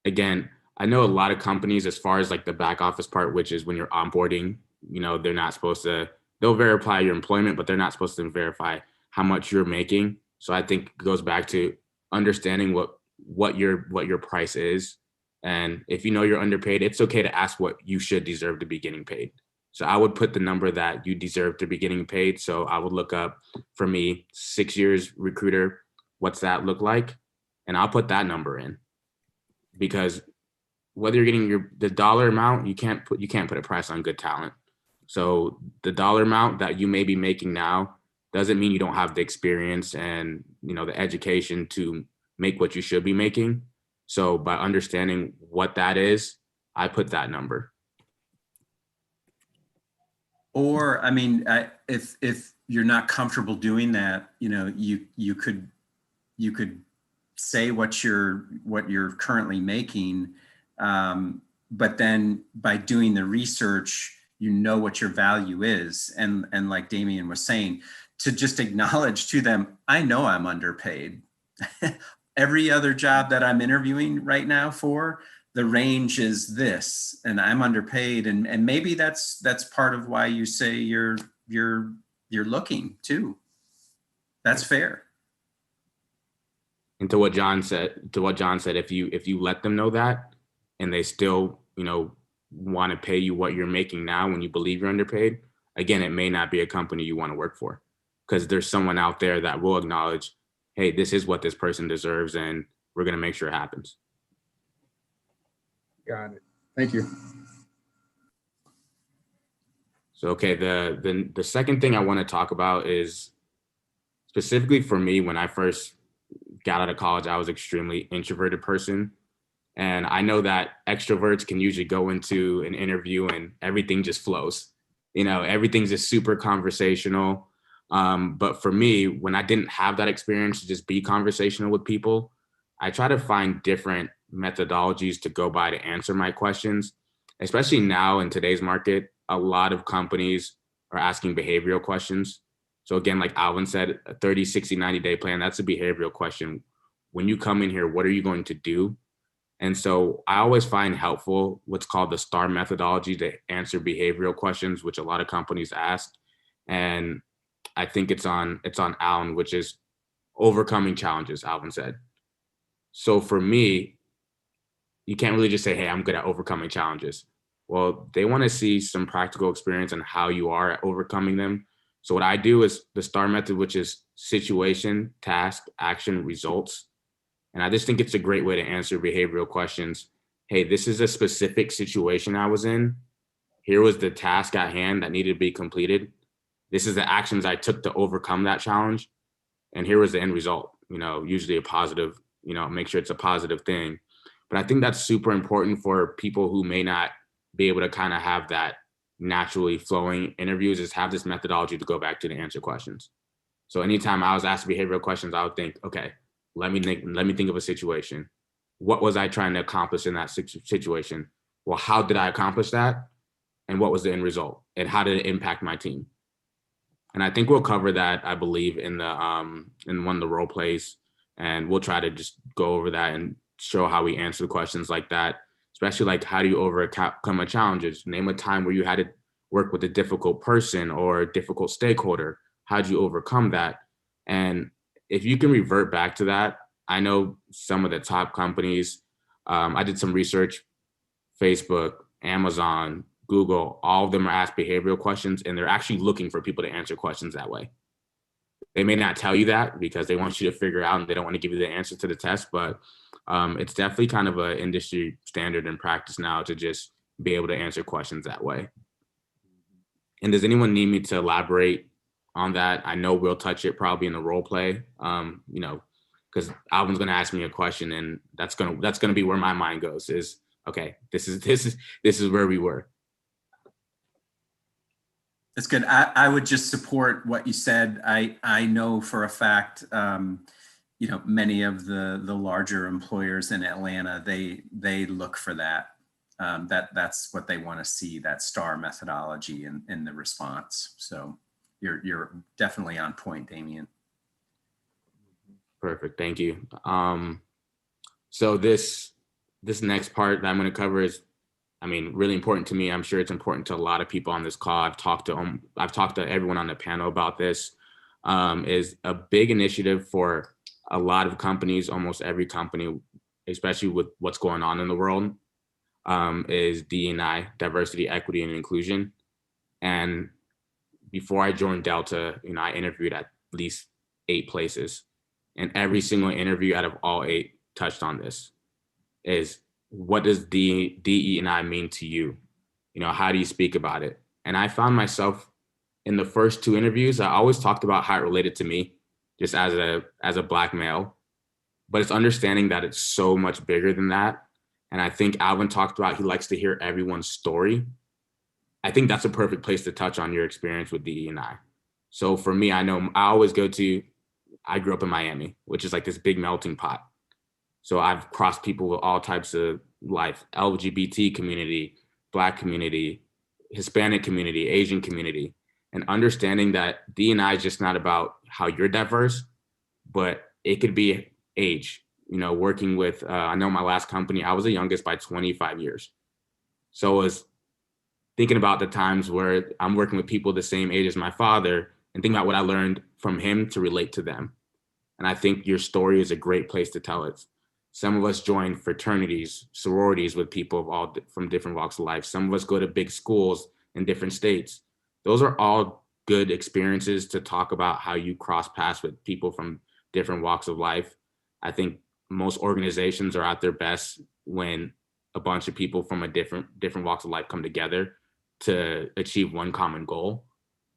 Again, I know a lot of companies, as far as like the back office part, which is when you're onboarding, they're not supposed to, they'll verify your employment, but they're not supposed to verify how much you're making. So I think it goes back to understanding what your price is. And if you're underpaid, it's okay to ask what you should deserve to be getting paid. So I would put the number that you deserve to be getting paid. So I would look up, for me, 6 years recruiter, what's that look like? And I'll put that number in, because whether you're getting the dollar amount, you can't put a price on good talent. So the dollar amount that you may be making now doesn't mean you don't have the experience and, the education to make what you should be making. So by understanding what that is, I put that number. Or, if you're not comfortable doing that, you could say what you're currently making, but then by doing the research, what your value is, and like Damian was saying, to just acknowledge to them, I know I'm underpaid. Every other job that I'm interviewing right now for, the range is this, and I'm underpaid, and maybe that's part of why you say you're looking too. That's fair. And to what John said, if you let them know that, and they still want to pay you what you're making now when you believe you're underpaid, again, it may not be a company you want to work for, because there's someone out there that will acknowledge, hey, this is what this person deserves, and we're going to make sure it happens. Got it. Thank you. So, okay, the second thing I want to talk about is specifically for me. When I first got out of college, I was an extremely introverted person. And I know that extroverts can usually go into an interview and everything just flows. Everything's just super conversational. But for me, when I didn't have that experience to just be conversational with people, I try to find different methodologies to go by to answer my questions, especially now in today's market. A lot of companies are asking behavioral questions. So again, like Alvin said, a 30, 60, 90-day plan, that's a behavioral question. When you come in here, what are you going to do? And so I always find helpful what's called the STAR methodology to answer behavioral questions, which a lot of companies ask. And I think it's on Alvin, which is overcoming challenges, Alvin said. So for me, you can't really just say, hey, I'm good at overcoming challenges. Well, they want to see some practical experience on how you are at overcoming them. So what I do is the STAR method, which is situation, task, action, results. And I just think it's a great way to answer behavioral questions. Hey, this is a specific situation I was in. Here was the task at hand that needed to be completed. This is the actions I took to overcome that challenge. And here was the end result, usually a positive, make sure it's a positive thing. But I think that's super important for people who may not be able to kind of have that naturally flowing interviews, is have this methodology to go back to answer questions. So anytime I was asked behavioral questions, I would think, okay, let me think of a situation. What was I trying to accomplish in that situation? Well, how did I accomplish that? And what was the end result? And how did it impact my team? And I think we'll cover that, I believe, in one of the role plays. And we'll try to just go over that and show how we answer questions like that, especially like, how do you overcome a challenge? Name a time where you had to work with a difficult person or a difficult stakeholder. How did you overcome that? And if you can revert back to that, I know some of the top companies, I did some research, Facebook, Amazon, Google, all of them are asked behavioral questions, and they're actually looking for people to answer questions that way. They may not tell you that because they want you to figure out and they don't want to give you the answer to the test, but it's definitely kind of an industry standard and practice now to just be able to answer questions that way. And does anyone need me to elaborate on that? I know we'll touch it probably in the role play, because Alvin's going to ask me a question, and that's going to be where my mind goes. Is okay. This is where we were. That's good. I would just support what you said. I know for a fact, many of the larger employers in Atlanta, they look for that. That's what they want to see, that STAR methodology in the response. So you're definitely on point, Damien. Perfect. Thank you. So this next part that I'm going to cover is, really important to me. I'm sure it's important to a lot of people on this call. I've talked to everyone on the panel about this. Is a big initiative for a lot of companies, almost every company, especially with what's going on in the world, is DE&I, diversity, equity, and inclusion. And before I joined Delta, I interviewed at least 8 places, and every single interview out of all 8 touched on this. Is, what does DE&I mean to you? How do you speak about it? And I found myself in the first 2 interviews, I always talked about how it related to me, just as a Black male, but it's understanding that it's so much bigger than that. And I think Alvin talked about, he likes to hear everyone's story. I think that's a perfect place to touch on your experience with DE&I. So for me, I know I grew up in Miami, which is like this big melting pot. So I've crossed people with all types of life, LGBT community, Black community, Hispanic community, Asian community, and understanding that D&I is just not about how you're diverse, but it could be age. Working with, I know my last company, I was the youngest by 25 years. So I was thinking about the times where I'm working with people the same age as my father and thinking about what I learned from him to relate to them. And I think your story is a great place to tell it. Some of us join fraternities, sororities with people from different walks of life. Some of us go to big schools in different states. Those are all good experiences to talk about how you cross paths with people from different walks of life. I think most organizations are at their best when a bunch of people from a different walks of life come together to achieve one common goal.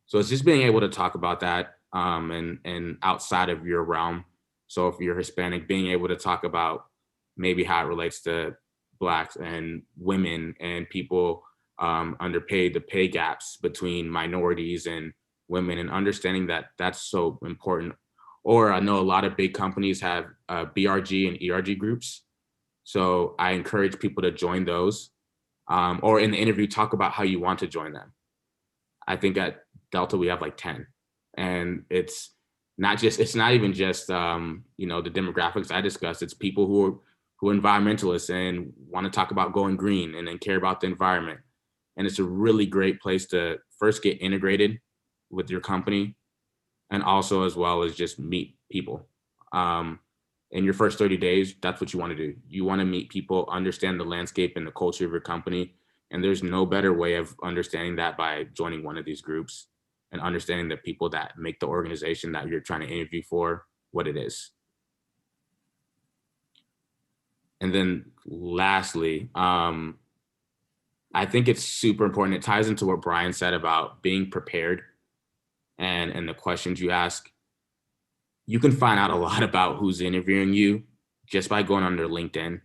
So it's just being able to talk about that and outside of your realm. So if you're Hispanic, being able to talk about maybe how it relates to Blacks and women and people underpaid, the pay gaps between minorities and women, and understanding that that's so important. Or I know a lot of big companies have BRG and ERG groups. So I encourage people to join those, or in the interview, talk about how you want to join them. I think at Delta, we have like 10, and it's not even just, the demographics I discussed. It's people who are environmentalists and want to talk about going green and then care about the environment. And it's a really great place to first get integrated with your company, and also as well as just meet people. In your first 30 days, that's what you want to do. You want to meet people, understand the landscape and the culture of your company. And there's no better way of understanding that by joining one of these groups and understanding the people that make the organization that you're trying to interview for what it is. And then lastly, I think it's super important. It ties into what Brian said about being prepared and the questions you ask. You can find out a lot about who's interviewing you just by going on their LinkedIn.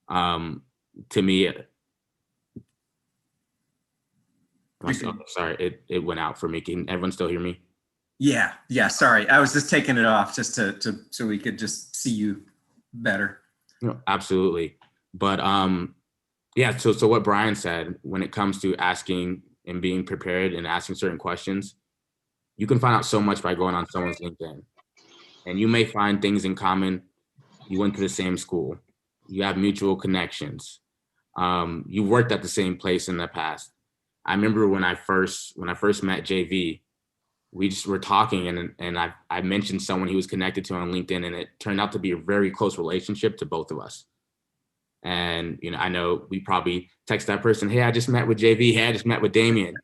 To me, sorry, it went out for me. Can everyone still hear me? Yeah, sorry. I was just taking it off just to so we could just see you better. No, absolutely. But yeah, so what Brian said, when it comes to asking and being prepared and asking certain questions, you can find out so much by going on someone's LinkedIn. And you may find things in common. You went to the same school. You have mutual connections. You worked at the same place in the past. I remember when I first met JV, we just were talking and I mentioned someone he was connected to on LinkedIn, and it turned out to be a very close relationship to both of us. And, I know we probably text that person, hey, I just met with JV. Hey, I just met with Damien.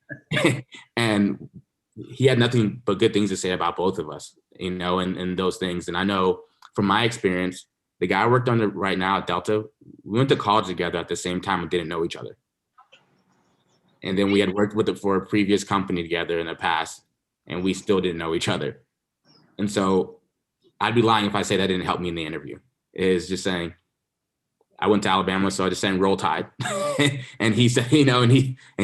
And he had nothing but good things to say about both of us, and those things. And I know from my experience, the guy I worked under right now at Delta, we went to college together at the same time and didn't know each other. And then we had worked with it for a previous company together in the past, and we still didn't know each other. And so I'd be lying if I say that didn't help me in the interview. Is just saying, I went to Alabama, so I just saying roll tide. And he said, and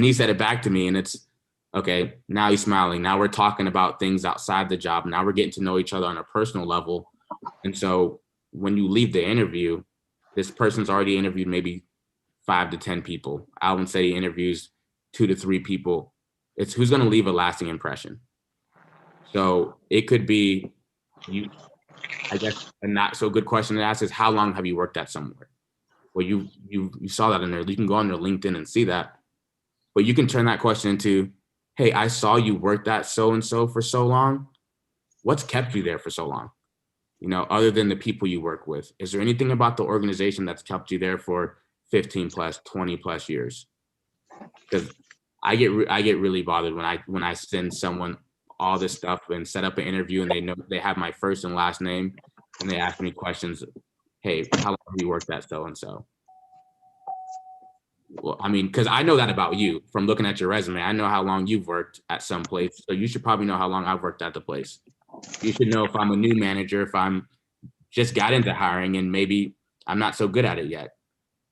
he said it back to me, and it's okay. Now he's smiling. Now we're talking about things outside the job. Now we're getting to know each other on a personal level. And so when you leave the interview, this person's already interviewed maybe 5 to 10 people. Alvin said he interviews 2 to 3 people. It's who's going to leave a lasting impression. So it could be you. I guess a not so good question to ask is, how long have you worked at somewhere? Well, you saw that in there. You can go on their LinkedIn and see that. But you can turn that question into, hey, I saw you worked at so-and-so for so long. What's kept you there for so long? Other than the people you work with, is there anything about the organization that's kept you there for 15 plus, 20 plus years? Because I get really bothered when I send someone all this stuff and set up an interview and they know they have my first and last name and they ask me questions. Hey, how long have you worked at so-and-so? Well, I mean, because I know that about you from looking at your resume. I know how long you've worked at some place. So you should probably know how long I've worked at the place. You should know if I'm a new manager, if I'm just got into hiring and maybe I'm not so good at it yet.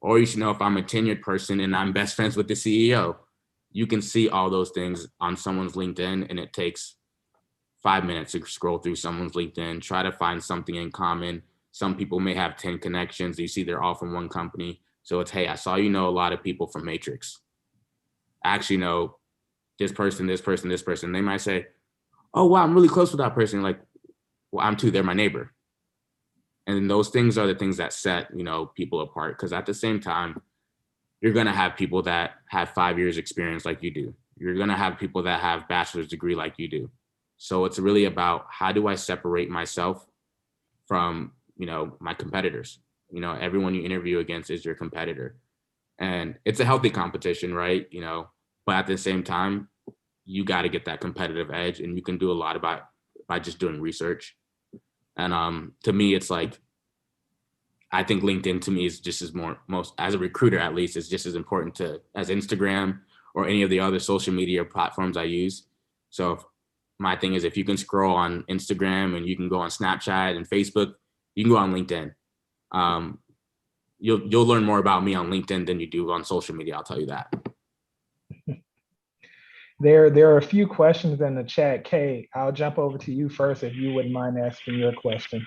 Or you should know if I'm a tenured person and I'm best friends with the CEO. You can see all those things on someone's LinkedIn, and it takes 5 minutes to scroll through someone's LinkedIn, try to find something in common. Some people may have 10 connections. You see they're all from one company. So it's, hey, I saw you know a lot of people from Matrix. I actually know this person, this person, this person. They might say, oh, wow, I'm really close with that person. Like, well, I'm too, they're my neighbor. And those things are the things that set, people apart. Because at the same time, you're going to have people that have 5 years experience like you do. You're going to have people that have bachelor's degree like you do. So it's really about, how do I separate myself from, my competitors? Everyone you interview against is your competitor. And it's a healthy competition, right? But at the same time, you got to get that competitive edge, and you can do a lot by just doing research. And to me, it's like, I think LinkedIn to me is just most as a recruiter, at least, is just as important as Instagram or any of the other social media platforms I use. So my thing is, if you can scroll on Instagram and you can go on Snapchat and Facebook, you can go on LinkedIn. You'll learn more about me on LinkedIn than you do on social media. I'll tell you that. There are a few questions in the chat. Kay, I'll jump over to you first if you wouldn't mind asking your question.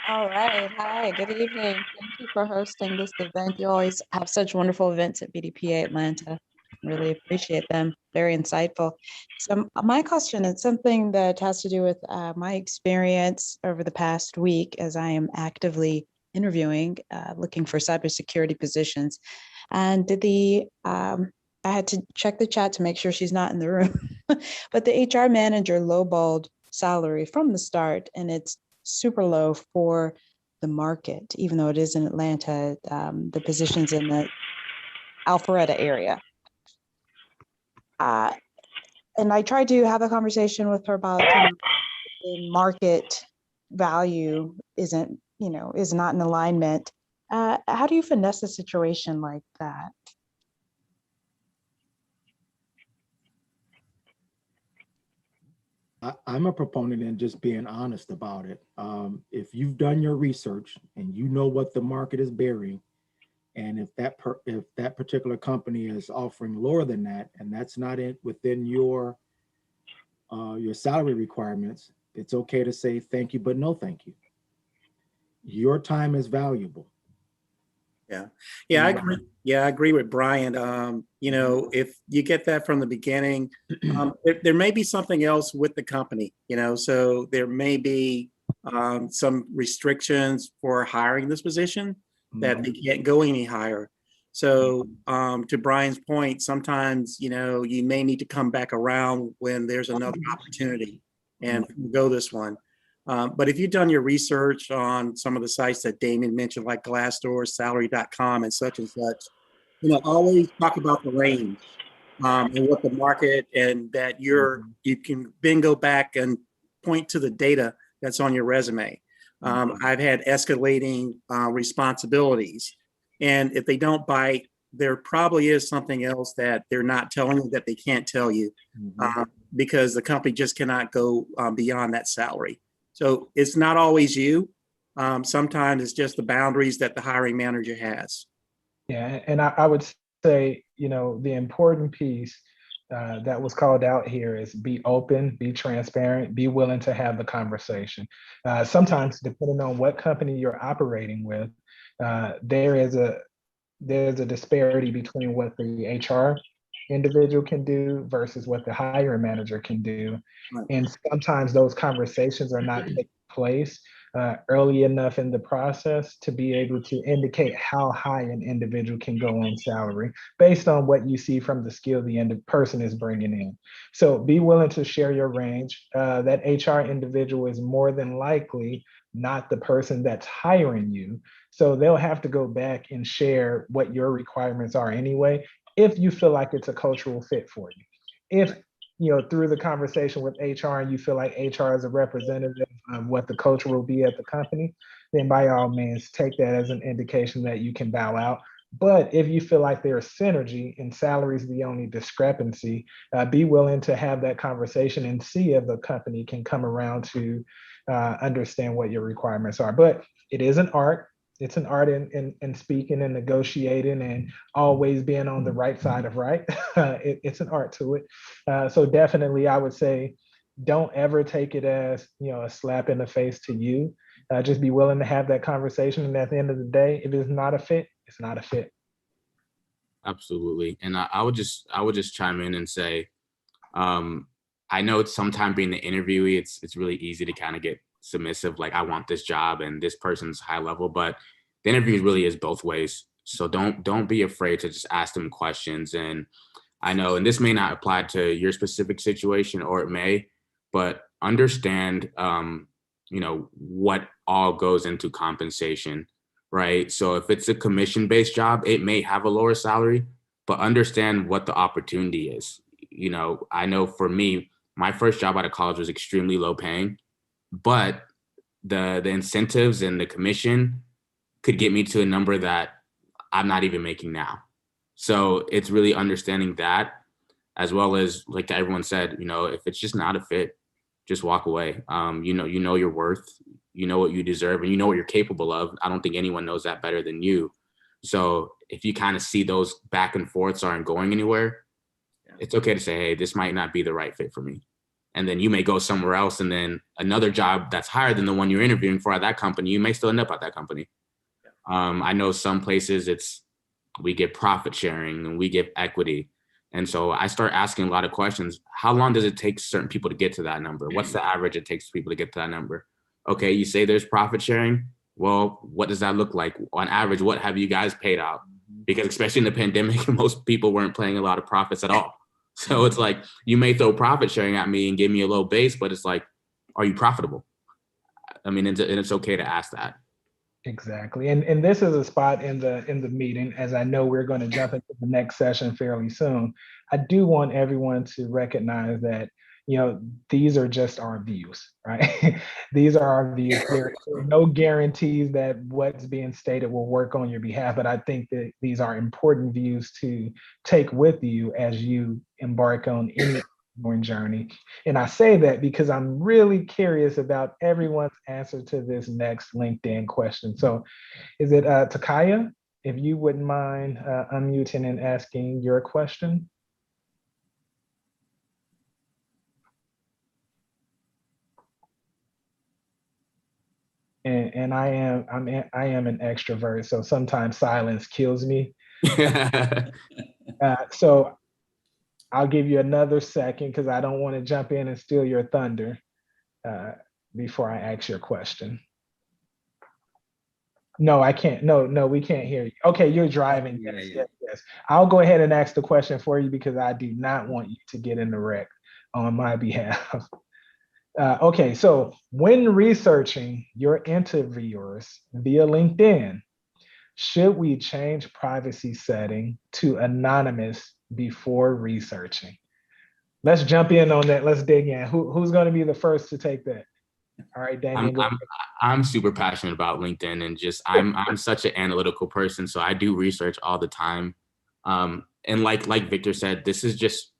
All right. Hi, good evening. Thank you for hosting this event. You always have such wonderful events at BDPA Atlanta. Really appreciate them. Very insightful. So my question is something that has to do with my experience over the past week as I am actively interviewing, looking for cybersecurity positions. And I had to check the chat to make sure she's not in the room, but the HR manager lowballed salary from the start, and it's super low for the market, even though it is in Atlanta, the positions in the Alpharetta area. And I tried to have a conversation with her about the market value is not in alignment. How do you finesse a situation like that? I'm a proponent in just being honest about it. If you've done your research and you know what the market is bearing, and if that particular company is offering lower than that, and that's not within your salary requirements, it's okay to say thank you, but no thank you. Your time is valuable. Yeah, I agree. Yeah, I agree with Brian. You know, if you get that from the beginning, there may be something else with the company, you know, so there may be some restrictions for hiring this position that they can't go any higher. So to Brian's point, sometimes, you know, you may need to come back around when there's another opportunity and go this one. But if you've done your research on some of the sites that Damon mentioned, like Glassdoor, salary.com, and such, you know, always talk about the range and what the market, and that you can then go back and point to the data that's on your resume. I've had escalating responsibilities, and if they don't bite, there probably is something else that they're not telling you that they can't tell you because the company just cannot go beyond that salary. So it's not always you. Sometimes it's just the boundaries that the hiring manager has. Yeah, and I would say, you know, the important piece that was called out here is be open, be transparent, be willing to have the conversation. Sometimes, depending on what company you're operating with, there's a disparity between what the HR individual can do versus what the hiring manager can do. Right. And sometimes those conversations are not taking place early enough in the process to be able to indicate how high an individual can go on salary based on what you see from the skill the person is bringing in. So be willing to share your range. That HR individual is more than likely not the person that's hiring you. So they'll have to go back and share what your requirements are anyway, if you feel like it's a cultural fit for you. If, you know, through the conversation with HR and you feel like HR is a representative of what the culture will be at the company, then by all means take that as an indication that you can bow out. But if you feel like there's synergy and salary is the only discrepancy, be willing to have that conversation and see if the company can come around to understand what your requirements are. But it is an art. It's an art in speaking and negotiating and always being on the right side of right. It's an art to it. So definitely, I would say, don't ever take it as, you know, a slap in the face to you. Just be willing to have that conversation. And at the end of the day, if it's not a fit, it's not a fit. Absolutely. And I would just chime in and say, I know it's sometimes being the interviewee, it's really easy to kind of get submissive, like I want this job and this person's high level, but the interview really is both ways. So don't be afraid to just ask them questions. And I know, and this may not apply to your specific situation, or it may, but understand, you know, what all goes into compensation, right? So if it's a commission-based job, it may have a lower salary, but understand what the opportunity is. You know, I know for me, my first job out of college was extremely low paying, but the incentives and the commission could get me to a number that I'm not even making now. So it's really understanding that, as well as, like everyone said, you know, if it's just not a fit, just walk away. You know your worth, you know what you deserve, and you know what you're capable of. I don't think anyone knows that better than you. So if you kind of see those back and forths aren't going anywhere, it's okay to say, hey, this might not be the right fit for me. And then you may go somewhere else, and then another job that's higher than the one you're interviewing for at that company, you may still end up at that company. I know some places we get profit sharing and we give equity. And so I start asking a lot of questions. How long does it take certain people to get to that number? What's the average it takes people to get to that number? Okay, you say there's profit sharing. Well, what does that look like? On average, what have you guys paid out? Because especially in the pandemic, most people weren't paying a lot of profits at all. So it's like, you may throw profit sharing at me and give me a low base, but it's like, are you profitable? I mean, and it's okay to ask that. Exactly. And this is a spot in the meeting, as I know we're going to jump into the next session fairly soon. I do want everyone to recognize that, you know, these are just our views, right? These are our views. There are no guarantees that what's being stated will work on your behalf, but I think that these are important views to take with you as you embark on any journey. And I say that because I'm really curious about everyone's answer to this next LinkedIn question. So is it Takaya? If you wouldn't mind unmuting and asking your question. And I am an extrovert, so sometimes silence kills me. So I'll give you another second because I don't want to jump in and steal your thunder before I ask your question. No, I can't. No, we can't hear you. Okay, you're driving. Yes. I'll go ahead and ask the question for you because I do not want you to get in the wreck on my behalf. Okay, so when researching your interviewers via LinkedIn, should we change privacy setting to anonymous before researching? Let's jump in on that. Let's dig in. Who's going to be the first to take that? All right, Damien. I'm super passionate about LinkedIn, and just I'm such an analytical person, so I do research all the time. And like Victor said, this is just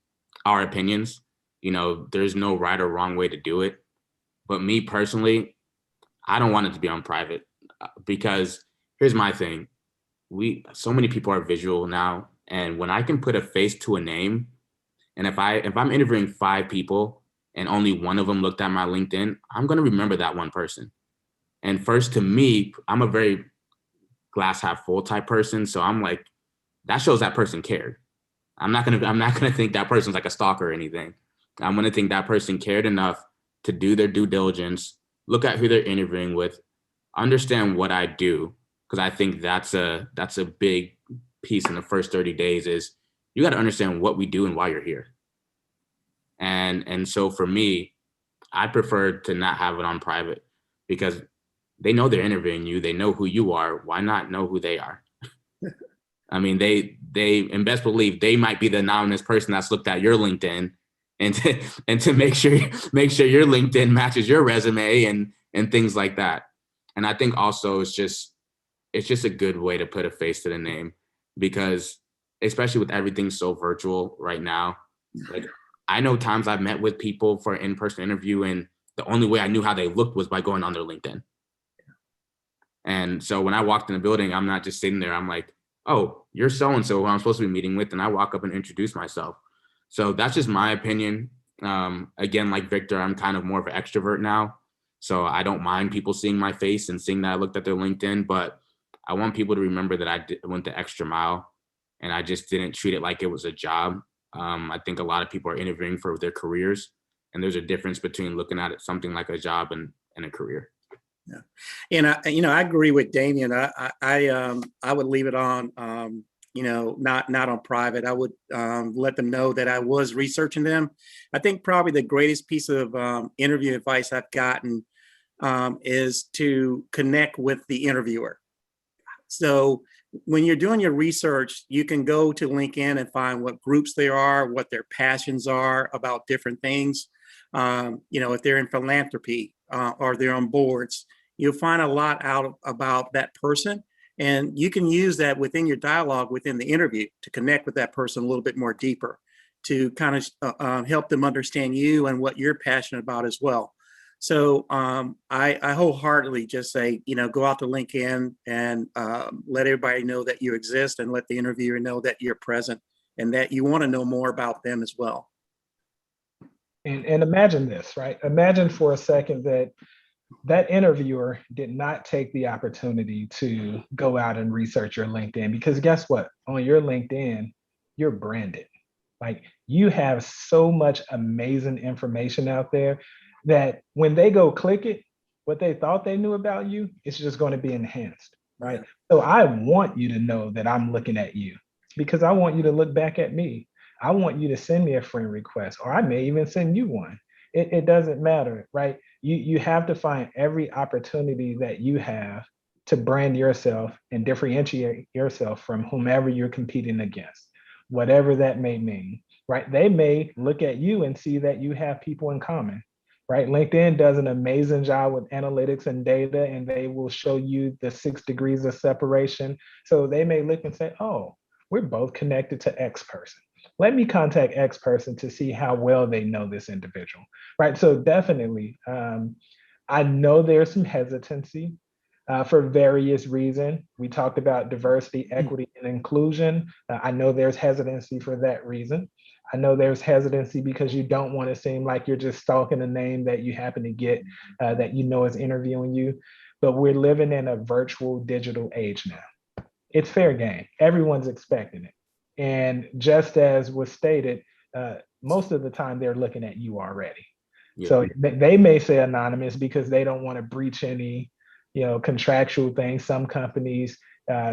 our opinions. You know, there's no right or wrong way to do it. But me personally, I don't want it to be on private because here's my thing. So many people are visual now, and when I can put a face to a name, and if I'm interviewing 5 people and only one of them looked at my LinkedIn, I'm going to remember that one person. And first, to me, I'm a very glass half full type person. So I'm like, that shows that person cared. I'm not going to think that person's like a stalker or anything. I'm going to think that person cared enough to do their due diligence, look at who they're interviewing with, understand what I do. Cause I think that's a big piece in the first 30 days is you got to understand what we do and why you're here. And so for me, I prefer to not have it on private because they know they're interviewing you. They know who you are. Why not know who they are? I mean, they in best believe they might be the anonymous person that's looked at your LinkedIn and to make sure your LinkedIn matches your resume and things like that. And I think also it's just a good way to put a face to the name because especially with everything so virtual right now, like I know times I've met with people for an in-person interview and the only way I knew how they looked was by going on their LinkedIn. And so when I walked in the building, I'm not just sitting there. I'm like, oh, you're so-and-so who I'm supposed to be meeting with. And I walk up and introduce myself. So that's just my opinion. Again, like Victor, I'm kind of more of an extrovert now. So I don't mind people seeing my face and seeing that I looked at their LinkedIn, but I want people to remember that I went the extra mile and I just didn't treat it like it was a job. I think a lot of people are interviewing for their careers, and there's a difference between looking at it something like a job and a career. Yeah, and I agree with Damien. I would leave it on, not on private. I would let them know that I was researching them. I think probably the greatest piece of interview advice I've gotten is to connect with the interviewer. So when you're doing your research, you can go to LinkedIn and find what groups they are, what their passions are about different things. If they're in philanthropy or they're on boards, you'll find a lot out about that person. And you can use that within your dialogue within the interview to connect with that person a little bit more deeper, to kind of help them understand you and what you're passionate about as well. So I wholeheartedly just say, go out to LinkedIn and let everybody know that you exist and let the interviewer know that you're present and that you want to know more about them as well. And imagine this, right? Imagine for a second that interviewer did not take the opportunity to go out and research your LinkedIn, because guess what? On your LinkedIn, you're branded. Like you have so much amazing information out there that when they go click it, what they thought they knew about you, it's just going to be enhanced, right? So I want you to know that I'm looking at you because I want you to look back at me. I want you to send me a friend request, or I may even send you one. It doesn't matter, right? You have to find every opportunity that you have to brand yourself and differentiate yourself from whomever you're competing against, whatever that may mean, right? They may look at you and see that you have people in common, right? LinkedIn does an amazing job with analytics and data, and they will show you the 6 degrees of separation. So they may look and say, oh, we're both connected to X person. let me contact X person to see how well they know this individual, right? So definitely, I know there's some hesitancy for various reasons. We talked about diversity, equity, and inclusion. I know there's hesitancy for that reason. I know there's hesitancy because you don't want to seem like you're just stalking a name that you happen to get that you know is interviewing you. But we're living in a virtual digital age now. It's fair game. Everyone's expecting it. And just as was stated, most of the time they're looking at you already. Yeah. So they may say anonymous because they don't want to breach any, contractual things. Some companies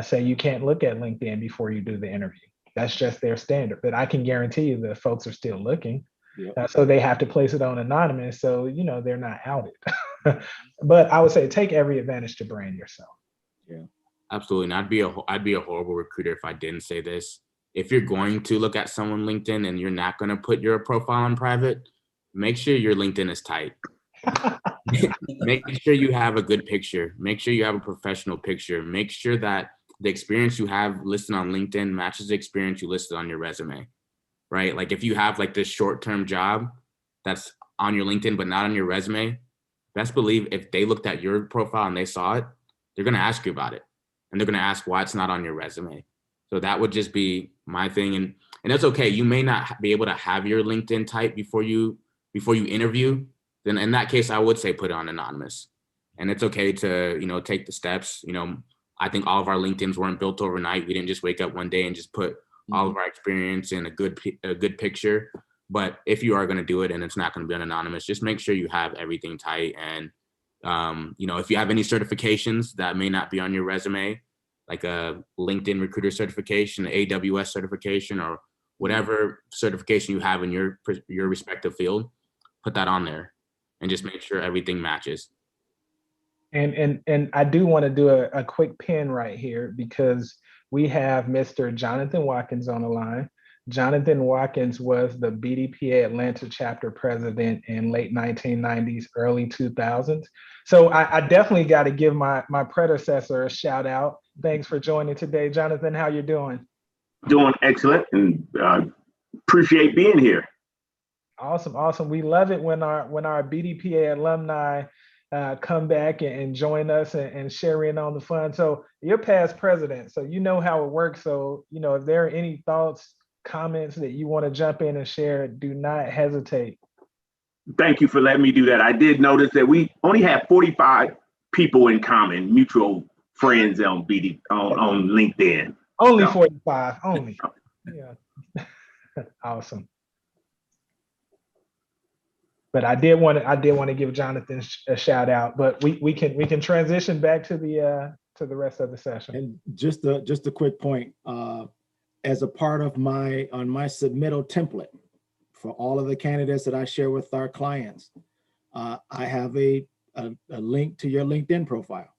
say you can't look at LinkedIn before you do the interview. That's just their standard. But I can guarantee you that folks are still looking. Yep. So they have to place it on anonymous. So, they're not outed. But I would say take every advantage to brand yourself. Yeah. Absolutely. And I'd be a horrible recruiter if I didn't say this. If you're going to look at someone LinkedIn and you're not going to put your profile on private, make sure your LinkedIn is tight. Make sure you have a good picture. Make sure you have a professional picture. Make sure that the experience you have listed on LinkedIn matches the experience you listed on your resume, right? Like if you have like this short-term job that's on your LinkedIn but not on your resume, best believe if they looked at your profile and they saw it, they're going to ask you about it. And they're going to ask why it's not on your resume. So that would just be my thing. And that's okay. You may not be able to have your LinkedIn type before you interview. Then in that case, I would say put it on anonymous. And it's okay to, take the steps. I think all of our LinkedIns weren't built overnight. We didn't just wake up one day and just put all of our experience in a good picture. But if you are going to do it and it's not going to be on anonymous, just make sure you have everything tight. And, if you have any certifications that may not be on your resume, like a LinkedIn recruiter certification, an AWS certification, or whatever certification you have in your respective field, put that on there and just make sure everything matches. And I do want to do a quick pin right here because we have Mr. Jonathan Watkins on the line. Jonathan Watkins was the BDPA Atlanta chapter president in late 1990s, early 2000s. So I definitely got to give my predecessor a shout out. Thanks for joining today. Jonathan, how you doing? Doing excellent and appreciate being here. Awesome. We love it when our BDPA alumni come back and join us and share in on the fun. So you're past president, so you know how it works. So, if there are any thoughts, comments that you want to jump in and share, do not hesitate. Thank you for letting me do that. I did notice that we only have 45 people in common, mutual friends on LinkedIn. Only 45, only. Yeah. Awesome. But I did want to give Jonathan a shout out. But we can transition back to the rest of the session. And just a quick point. As a part of my submittal template for all of the candidates that I share with our clients, I have a link to your LinkedIn profile.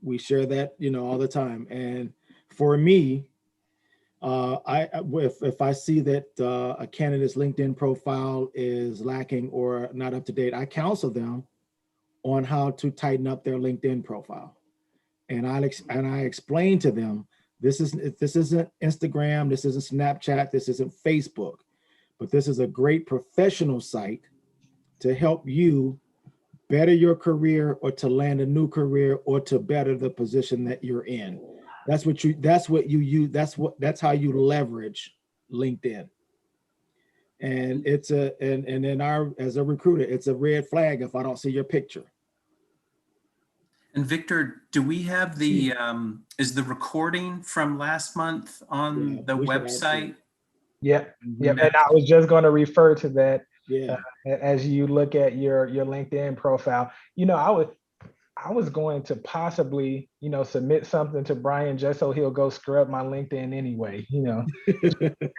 We share that, all the time. And for me, if I see that a candidate's LinkedIn profile is lacking or not up to date, I counsel them on how to tighten up their LinkedIn profile. And I explain to them, this isn't Instagram, this isn't Snapchat, this isn't Facebook, but this is a great professional site to help you better your career or to land a new career or to better the position that you're in. That's how you leverage LinkedIn. And it's as a recruiter, it's a red flag if I don't see your picture. And Victor, do we have the, is the recording from last month on the website? Yep. And I was just going to refer to that. Yeah. As you look at your LinkedIn profile, I was going to possibly, submit something to Brian just so he'll go scrub my LinkedIn anyway,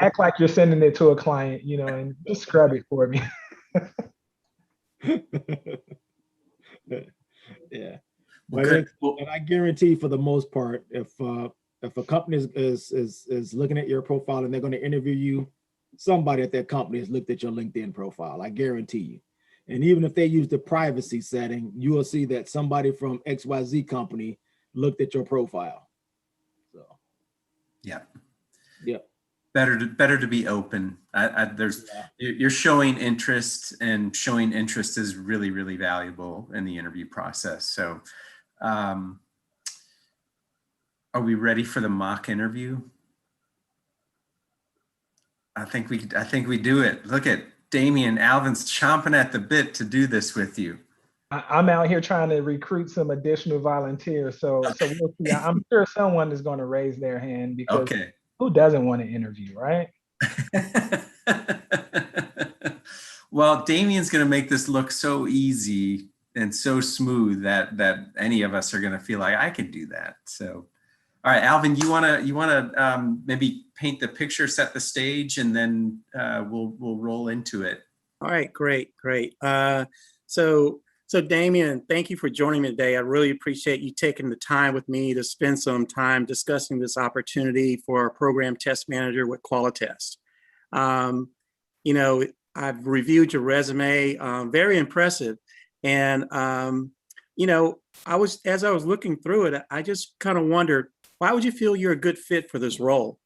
act like you're sending it to a client, and just scrub it for me. Yeah. Well, But good. and I guarantee for the most part, if a company is looking at your profile and they're going to interview you, somebody at that company has looked at your LinkedIn profile. I guarantee you. And even if they use the privacy setting, you will see that somebody from XYZ company looked at your profile. So, yeah. Yeah. Better to be open. You're showing interest, and showing interest is really, really valuable in the interview process. So, are we ready for the mock interview? I think we do it. Look at Damian. Alvin's chomping at the bit to do this with you. I'm out here trying to recruit some additional volunteers. So we'll see. I'm sure someone is going to raise their hand, because Okay. who doesn't want to interview, right? Well, Damian's going to make this look so easy and so smooth that any of us are going to feel like I can do that. So, all right, Alvin, you want to maybe paint the picture, set the stage, and then we'll roll into it. All right, great. So Damian, thank you for joining me today. I really appreciate you taking the time with me to spend some time discussing this opportunity for a program test manager with Qualitest. You know, I've reviewed your resume, very impressive. And, you know, as I was looking through it, I just kind of wondered, why would you feel you're a good fit for this role?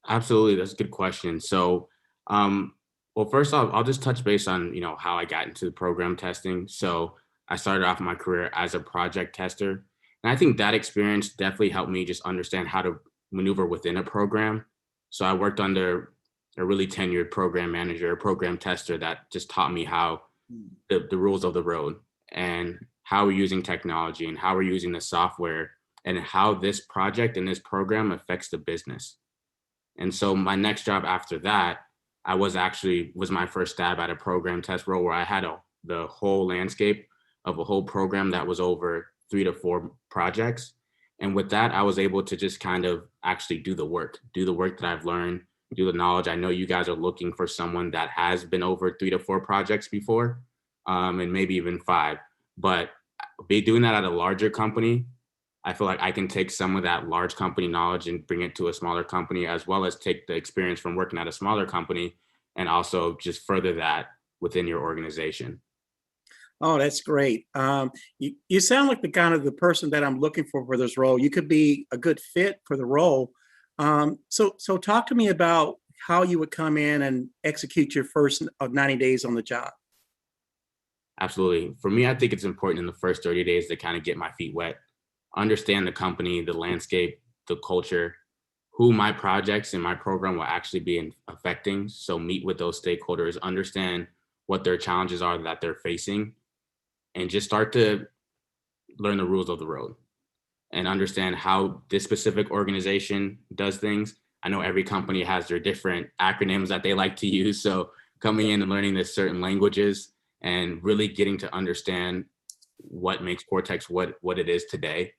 Absolutely, that's a good question. So, well, first off, I'll just touch base on, how I got into program testing. So I started off my career as a project tester. And I think that experience definitely helped me just understand how to maneuver within a program. So I worked under a really tenured program manager, a program tester that just taught me how the rules of the road and how we're using technology and how we're using the software and how this project and this program affects the business. And so my next job after that, I was my first stab at a program test role where I had the whole landscape of a whole program that was over 3 to 4 projects. And with that, I was able to just kind of actually do the work that I've learned, do the knowledge. I know you guys are looking for someone that has been over 3 to 4 projects before, and maybe even 5. But doing that at a larger company, I feel like I can take some of that large company knowledge and bring it to a smaller company, as well as take the experience from working at a smaller company and also just further that within your organization. Oh, that's great. You sound like the kind of the person that I'm looking for this role. You could be a good fit for the role. So talk to me about how you would come in and execute your first 90 days on the job. Absolutely. For me, I think it's important in the first 30 days to kind of get my feet wet, understand the company, the landscape, the culture, who my projects and my program will actually be affecting. So meet with those stakeholders, understand what their challenges are that they're facing, and just start to learn the rules of the road and understand how this specific organization does things. I know every company has their different acronyms that they like to use. So coming in and learning the certain languages and really getting to understand what makes Cortex what it is today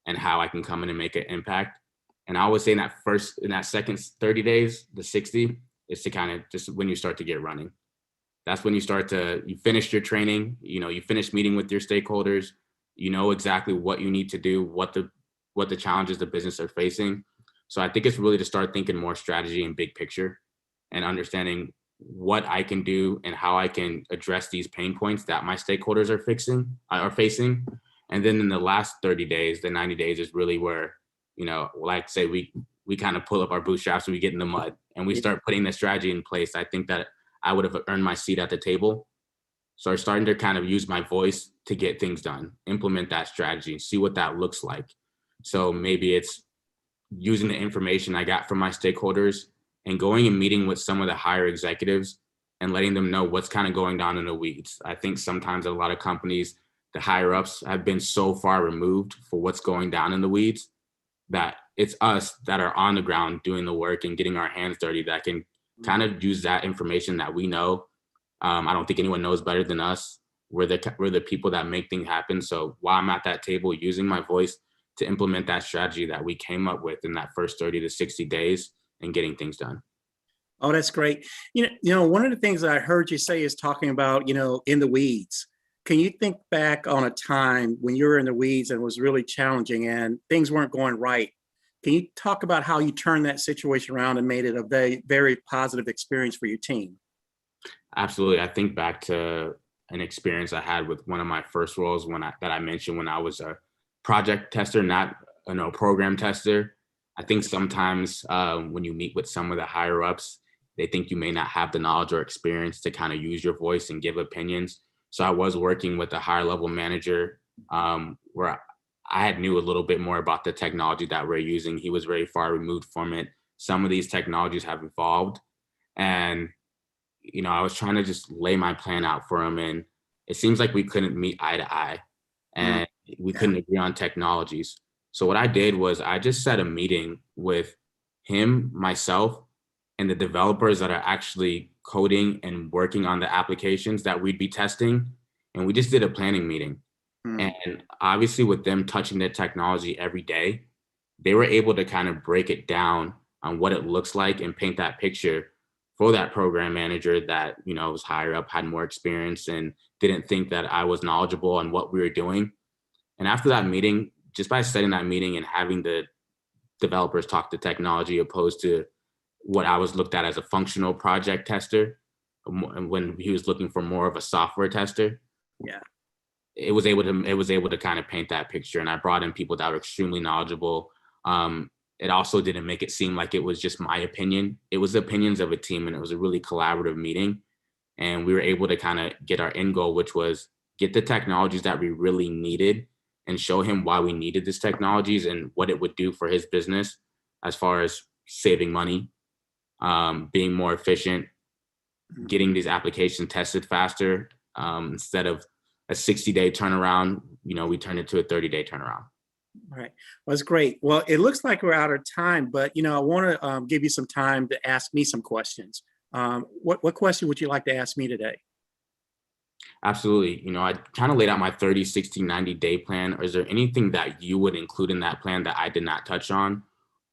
and how I can come in and make an impact. And I always say in that second 30 days, the 60 is to kind of just when you start to get running. That's when you finish your training, you finish meeting with your stakeholders, you know exactly what you need to do, what the challenges the business are facing. So I think it's really to start thinking more strategy and big picture and understanding what I can do and how I can address these pain points that my stakeholders are facing. And then in the last 30 days, the 90 days is really where, like say we kind of pull up our bootstraps and we get in the mud and we start putting the strategy in place. I think that I would have earned my seat at the table. So I'm starting to kind of use my voice to get things done, implement that strategy, see what that looks like. So maybe it's using the information I got from my stakeholders and going and meeting with some of the higher executives and letting them know what's kind of going on in the weeds. I think sometimes a lot of companies, the higher ups have been so far removed for what's going down in the weeds that it's us that are on the ground doing the work and getting our hands dirty that can kind of use that information that we know. I don't think anyone knows better than us. We're the people that make things happen. So while I'm at that table using my voice to implement that strategy that we came up with in that first 30 to 60 days and getting things done. Oh, that's great. One of the things that I heard you say is talking about, in the weeds. Can you think back on a time when you were in the weeds and it was really challenging and things weren't going right? Can you talk about how you turned that situation around and made it a very, very positive experience for your team? Absolutely. I think back to an experience I had with one of my first roles that I mentioned when I was a project tester, not a program tester. I think sometimes when you meet with some of the higher ups, they think you may not have the knowledge or experience to kind of use your voice and give opinions. So I was working with a higher level manager where I had knew a little bit more about the technology that we're using. He was very far removed from it. Some of these technologies have evolved, and I was trying to just lay my plan out for him, and it seems like we couldn't meet eye to eye, and we couldn't agree on technologies. So what I did was I just set a meeting with him, myself, and the developers that are actually coding and working on the applications that we'd be testing. And we just did a planning meeting. And obviously with them touching the technology every day, they were able to kind of break it down on what it looks like and paint that picture for that program manager that, was higher up, had more experience, and didn't think that I was knowledgeable on what we were doing. And after that meeting, just by setting that meeting and having the developers talk to technology opposed to what I was looked at as a functional project tester, when he was looking for more of a software tester, it was able to kind of paint that picture. And I brought in people that were extremely knowledgeable. It also didn't make it seem like it was just my opinion. It was the opinions of a team, and it was a really collaborative meeting. And we were able to kind of get our end goal, which was get the technologies that we really needed and show him why we needed these technologies and what it would do for his business as far as saving money, being more efficient, getting these applications tested faster. Instead of a 60-day turnaround, we turned it to a 30-day turnaround. Right. Well, that's great. Well, it looks like we're out of time, but I want to give you some time to ask me some questions. What question would you like to ask me today? Absolutely. I kind of laid out my 30, 60, 90-day plan. Or is there anything that you would include in that plan that I did not touch on?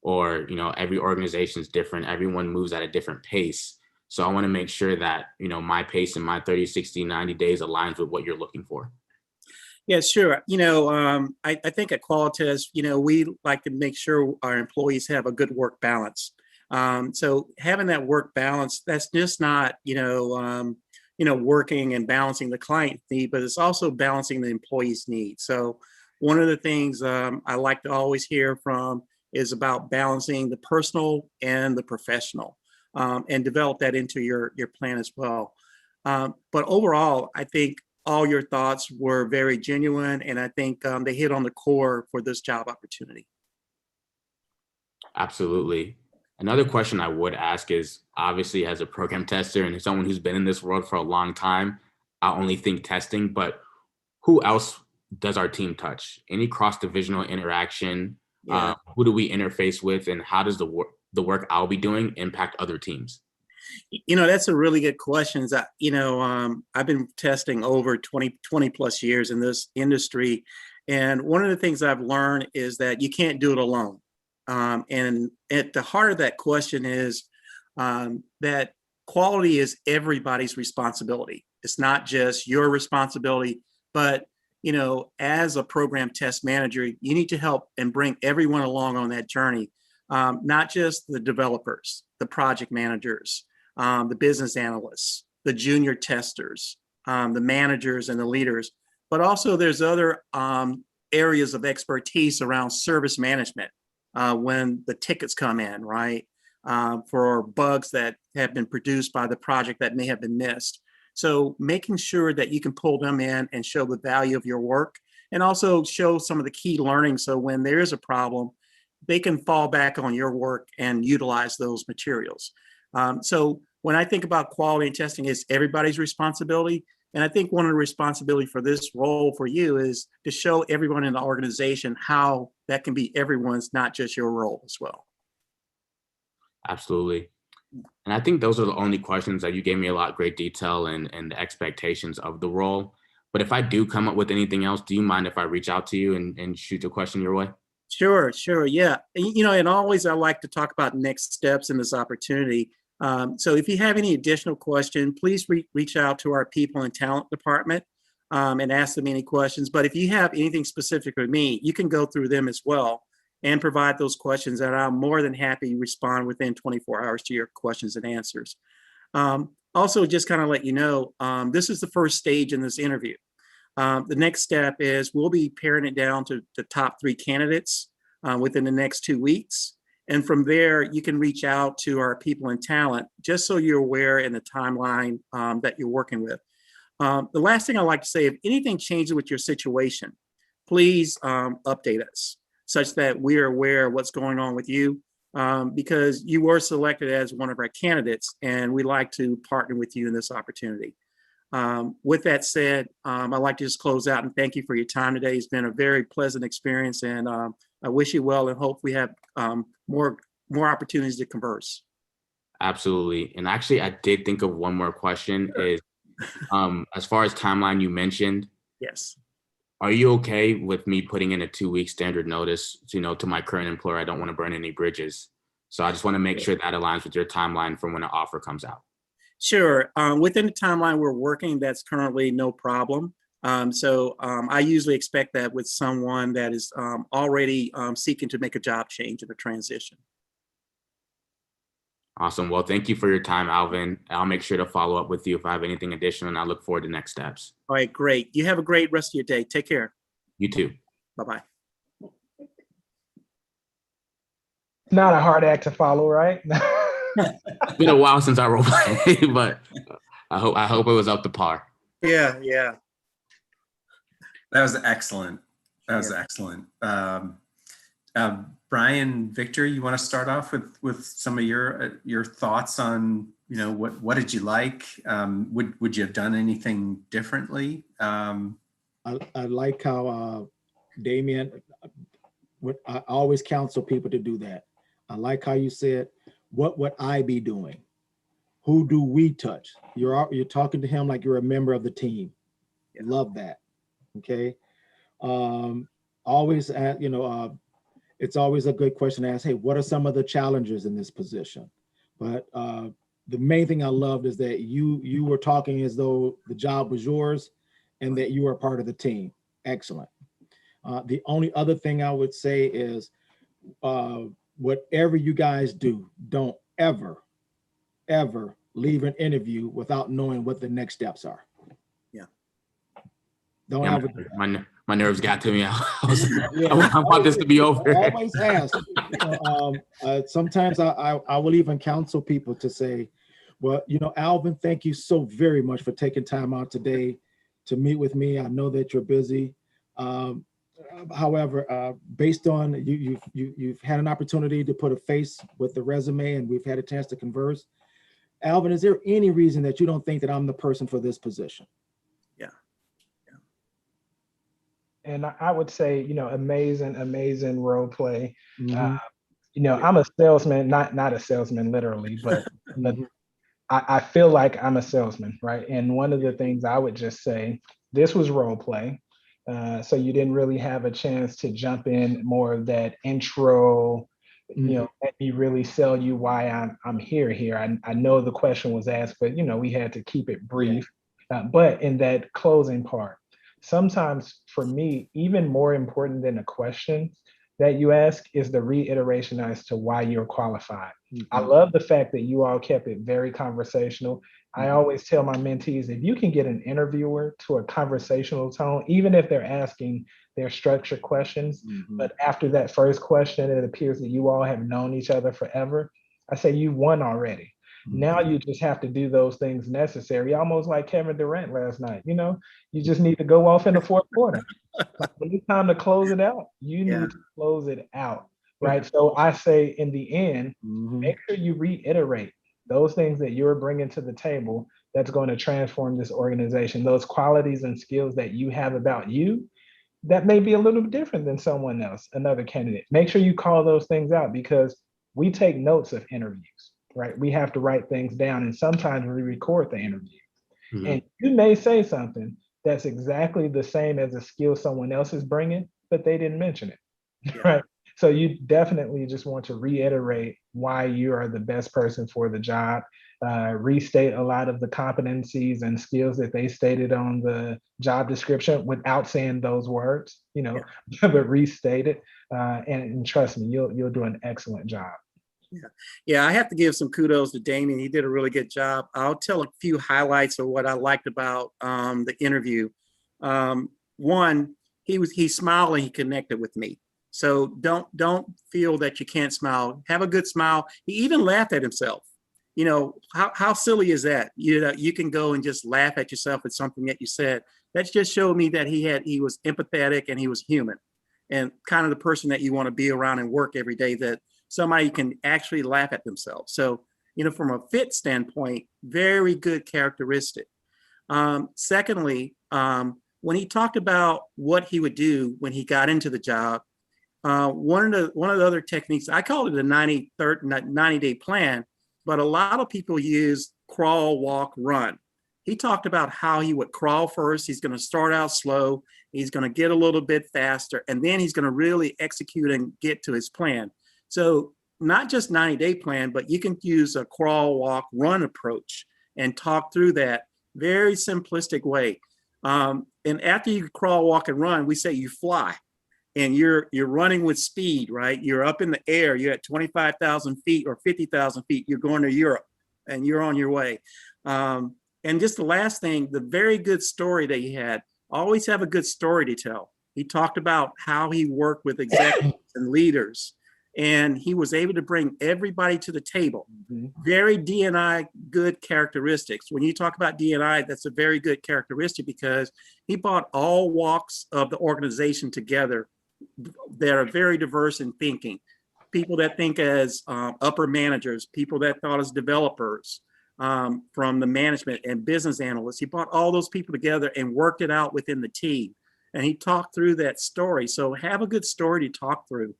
Or, every organization is different. Everyone moves at a different pace. So I want to make sure that, my pace in my 30, 60, 90 days aligns with what you're looking for. Yeah, sure. I think at Qualitas, we like to make sure our employees have a good work balance. So having that work balance, that's just not, working and balancing the client need, but it's also balancing the employee's needs. So one of the things I like to always hear from is about balancing the personal and the professional, and develop that into your plan as well. But overall, I think all your thoughts were very genuine, and I think they hit on the core for this job opportunity. Absolutely. Another question I would ask is, obviously as a program tester and someone who's been in this world for a long time, I only think testing, but who else does our team touch? Any cross-divisional interaction? Yeah. Who do we interface with, and how does the work I'll be doing impact other teams? That's a really good question. I've been testing over 20 plus years in this industry. And one of the things I've learned is that you can't do it alone. And at the heart of that question is that quality is everybody's responsibility. It's not just your responsibility, but as a program test manager, you need to help and bring everyone along on that journey. Not just the developers, the project managers, the business analysts, the junior testers, the managers and the leaders, but also there's other areas of expertise around service management when the tickets come in, right? For bugs that have been produced by the project that may have been missed. So making sure that you can pull them in and show the value of your work, and also show some of the key learnings. So when there is a problem, they can fall back on your work and utilize those materials. So when I think about quality and testing, it's everybody's responsibility. And I think one of the responsibility for this role for you is to show everyone in the organization how that can be everyone's, not just your role as well. Absolutely. And I think those are the only questions that you gave me a lot of great detail and the expectations of the role. But if I do come up with anything else, do you mind if I reach out to you and shoot a question your way? Sure. Yeah. And always I like to talk about next steps in this opportunity. So if you have any additional question, please reach out to our people and talent department and ask them any questions. But if you have anything specific with me, you can go through them as well and provide those questions, that I'm more than happy to respond within 24 hours to your questions and answers. Also, just kind of let you know, this is the first stage in this interview. The next step is we'll be paring it down to the top 3 candidates within the next 2 weeks. And from there, you can reach out to our people and talent, just so you're aware in the timeline that you're working with. The last thing I'd like to say, if anything changes with your situation, please update us such that we are aware of what's going on with you, because you were selected as one of our candidates, and we'd like to partner with you in this opportunity. With that said, I'd like to just close out and thank you for your time today. It's been a very pleasant experience, and I wish you well and hope we have more opportunities to converse. Absolutely. And actually, I did think of one more question. Sure. Is as far as timeline you mentioned. Yes. Are you okay with me putting in a 2-week standard notice, to my current employer? I don't want to burn any bridges. So I just want to make sure that aligns with your timeline from when an offer comes out. Sure. Within the timeline we're working, that's currently no problem. I usually expect that with someone that is already seeking to make a job change and a transition. Awesome. Well, thank you for your time, Alvin. I'll make sure to follow up with you if I have anything additional, and I look forward to next steps. All right, great. You have a great rest of your day. Take care. You too. Bye-bye. Not a hard act to follow, right? It's been a while since I role played, but I hope it was up to par. Yeah. That was excellent. That was excellent. Brian, Victor, you want to start off with some of your thoughts on, what did you like? Would you have done anything differently? I like how Damien, I always counsel people to do that. I like how you said, what would I be doing? Who do we touch? You're talking to him like you're a member of the team. Yeah. Love that. Okay. Always, it's always a good question to ask, hey, what are some of the challenges in this position? But the main thing I loved is that you were talking as though the job was yours and that you were part of the team. Excellent. The only other thing I would say is whatever you guys do, don't ever leave an interview without knowing what the next steps are. Yeah. Don't yeah, ever. My nerves got to me. I want this to be over. Always ask. Sometimes I will even counsel people to say, well, Alvin, thank you so very much for taking time out today to meet with me. I know that you're busy. However, based on you've had an opportunity to put a face with the resume, and we've had a chance to converse. Alvin, is there any reason that you don't think that I'm the person for this position? And I would say, amazing role play. Mm-hmm. I'm a salesman, not a salesman literally, but Mm-hmm. I feel like I'm a salesman, right? And one of the things I would just say, this was role play. So you didn't really have a chance to jump in more of that intro, let me really sell you why I'm here. I know the question was asked, but we had to keep it brief. But in that closing part, sometimes for me, even more important than a question that you ask is the reiteration as to why you're qualified. I love the fact that you all kept it very conversational. I always tell my mentees, if you can get an interviewer to a conversational tone, even if they're asking their structured questions, but after that first question, it appears that you all have known each other forever, I say you won already. Now you just have to do those things necessary, almost like Kevin Durant last night. You just need to go off in the fourth quarter. When it's time to close it out, you need to close it out, right? So I say in the end, make sure you reiterate those things that you're bringing to the table that's going to transform this organization, those qualities and skills that you have about you that may be a little different than someone else, another candidate. Make sure you call those things out, because we take notes of interviews. Right? We have to write things down, and sometimes we record the interview. And you may say something that's exactly the same as a skill someone else is bringing, but they didn't mention it, right? So you definitely just want to reiterate why you are the best person for the job, restate a lot of the competencies and skills that they stated on the job description without saying those words, but restate it. And trust me, you'll do an excellent job. Yeah, I have to give some kudos to Damien. He did a really good job. I'll tell a few highlights of what I liked about the interview. One, he smiled and he connected with me. So don't feel that you can't smile. Have a good smile. He even laughed at himself. You know, how silly is that? You know, you can go and just laugh at yourself at something that you said. That just showed me that he was empathetic and he was human, and kind of the person that you want to be around and work every day, that somebody can actually laugh at themselves. So, you know, from a fit standpoint, very good characteristic. Secondly, when he talked about what he would do when he got into the job, one of the other techniques, I call it a 90-day plan, but a lot of people use crawl, walk, run. He talked about how he would crawl first. He's going to start out slow. He's going to get a little bit faster, and then he's going to really execute and get to his plan. So not just 90-day plan, but you can use a crawl, walk, run approach and talk through that very simplistic way. And after you crawl, walk, and run, we say you fly. And you're running with speed, right? You're up in the air. You're at 25,000 feet or 50,000 feet. You're going to Europe, and you're on your way. And just the last thing, the very good story that he had. Always have a good story to tell. He talked about how he worked with executives and leaders, and he was able to bring everybody to the table. Very D&I good characteristics. When you talk about D&I, that's a very good characteristic because he brought all walks of the organization together that are very diverse in thinking. People that think as upper managers, people that thought as developers, from the management and business analysts. He brought all those people together and worked it out within the team. And he talked through that story. So have a good story to talk through.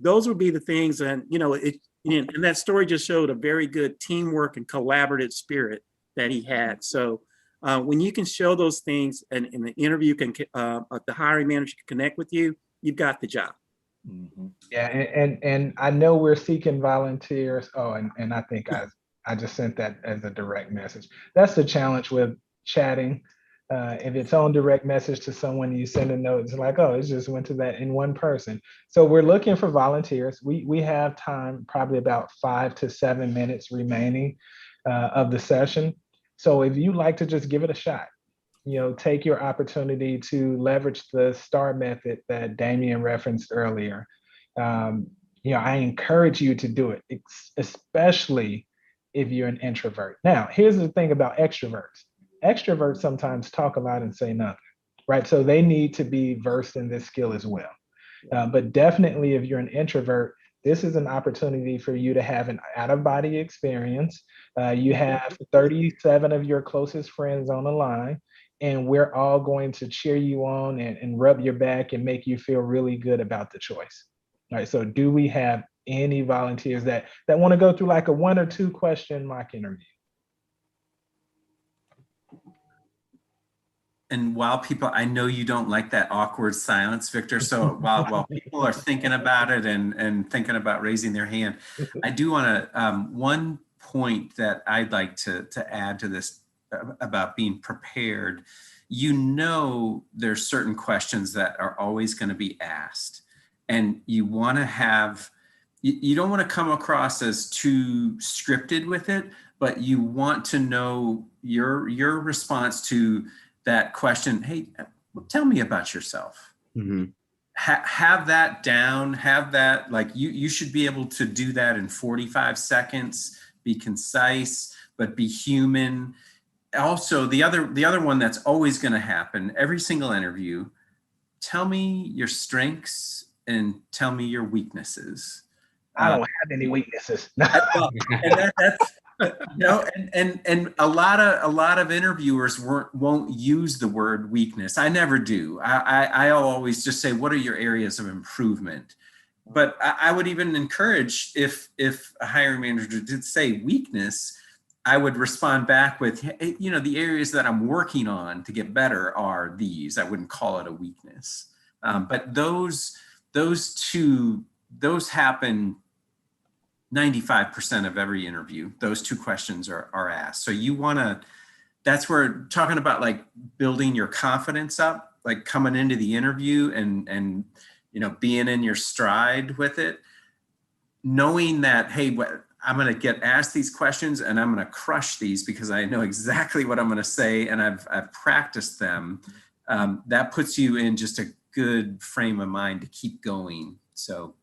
Those would be the things. And, you know, and that story just showed a very good teamwork and collaborative spirit that he had. So when you can show those things and in the interview the hiring manager can connect with you, you've got the job. Yeah, and I know we're seeking volunteers. Oh, and I think I just sent that as a direct message. That's the challenge with chatting. If it's on direct message to someone, you send a note, it's like, oh, it just went to that in one person. So we're looking for volunteers. We have time, probably about 5 to 7 minutes remaining of the session. So if you'd like to just give it a shot, you know, take your opportunity to leverage the STAR method that Damien referenced earlier. You know, I encourage you to do it, especially if you're an introvert. Now, here's the thing about extroverts. Extroverts sometimes talk a lot and say nothing, right? So they need to be versed in this skill as well. But definitely if you're an introvert, this is an opportunity for you to have an out-of-body experience. You have 37 of your closest friends on the line, and we're all going to cheer you on and rub your back and make you feel really good about the choice. All right, so do we have any volunteers that want to go through like a 1 or 2 question mock interview? And while people, I know you don't like that awkward silence, Victor. So while people are thinking about it and thinking about raising their hand, I do want to, one point that I'd like to add to this about being prepared. You know, there's certain questions that are always going to be asked, and you want to have, you don't want to come across as too scripted with it, but you want to know your response to that question. Hey, tell me about yourself. Have that down, have that, like you should be able to do that in 45 seconds, be concise, but be human. Also, the other one that's always going to happen, every single interview, tell me your strengths and tell me your weaknesses. I don't have any weaknesses. And that's, you know, and a lot of interviewers won't use the word weakness. I never do. I'll always just say, what are your areas of improvement? But I would even encourage, if a hiring manager did say weakness, I would respond back with, hey, you know, the areas that I'm working on to get better are these. I wouldn't call it a weakness. But those happen 95% of every interview. Those 2 questions are asked. So you want to, that's where talking about like building your confidence up, like coming into the interview and you know, being in your stride with it, knowing that, hey, I'm going to get asked these questions and I'm going to crush these because I know exactly what I'm going to say and I've practiced them. That puts you in just good frame of mind to keep going. So,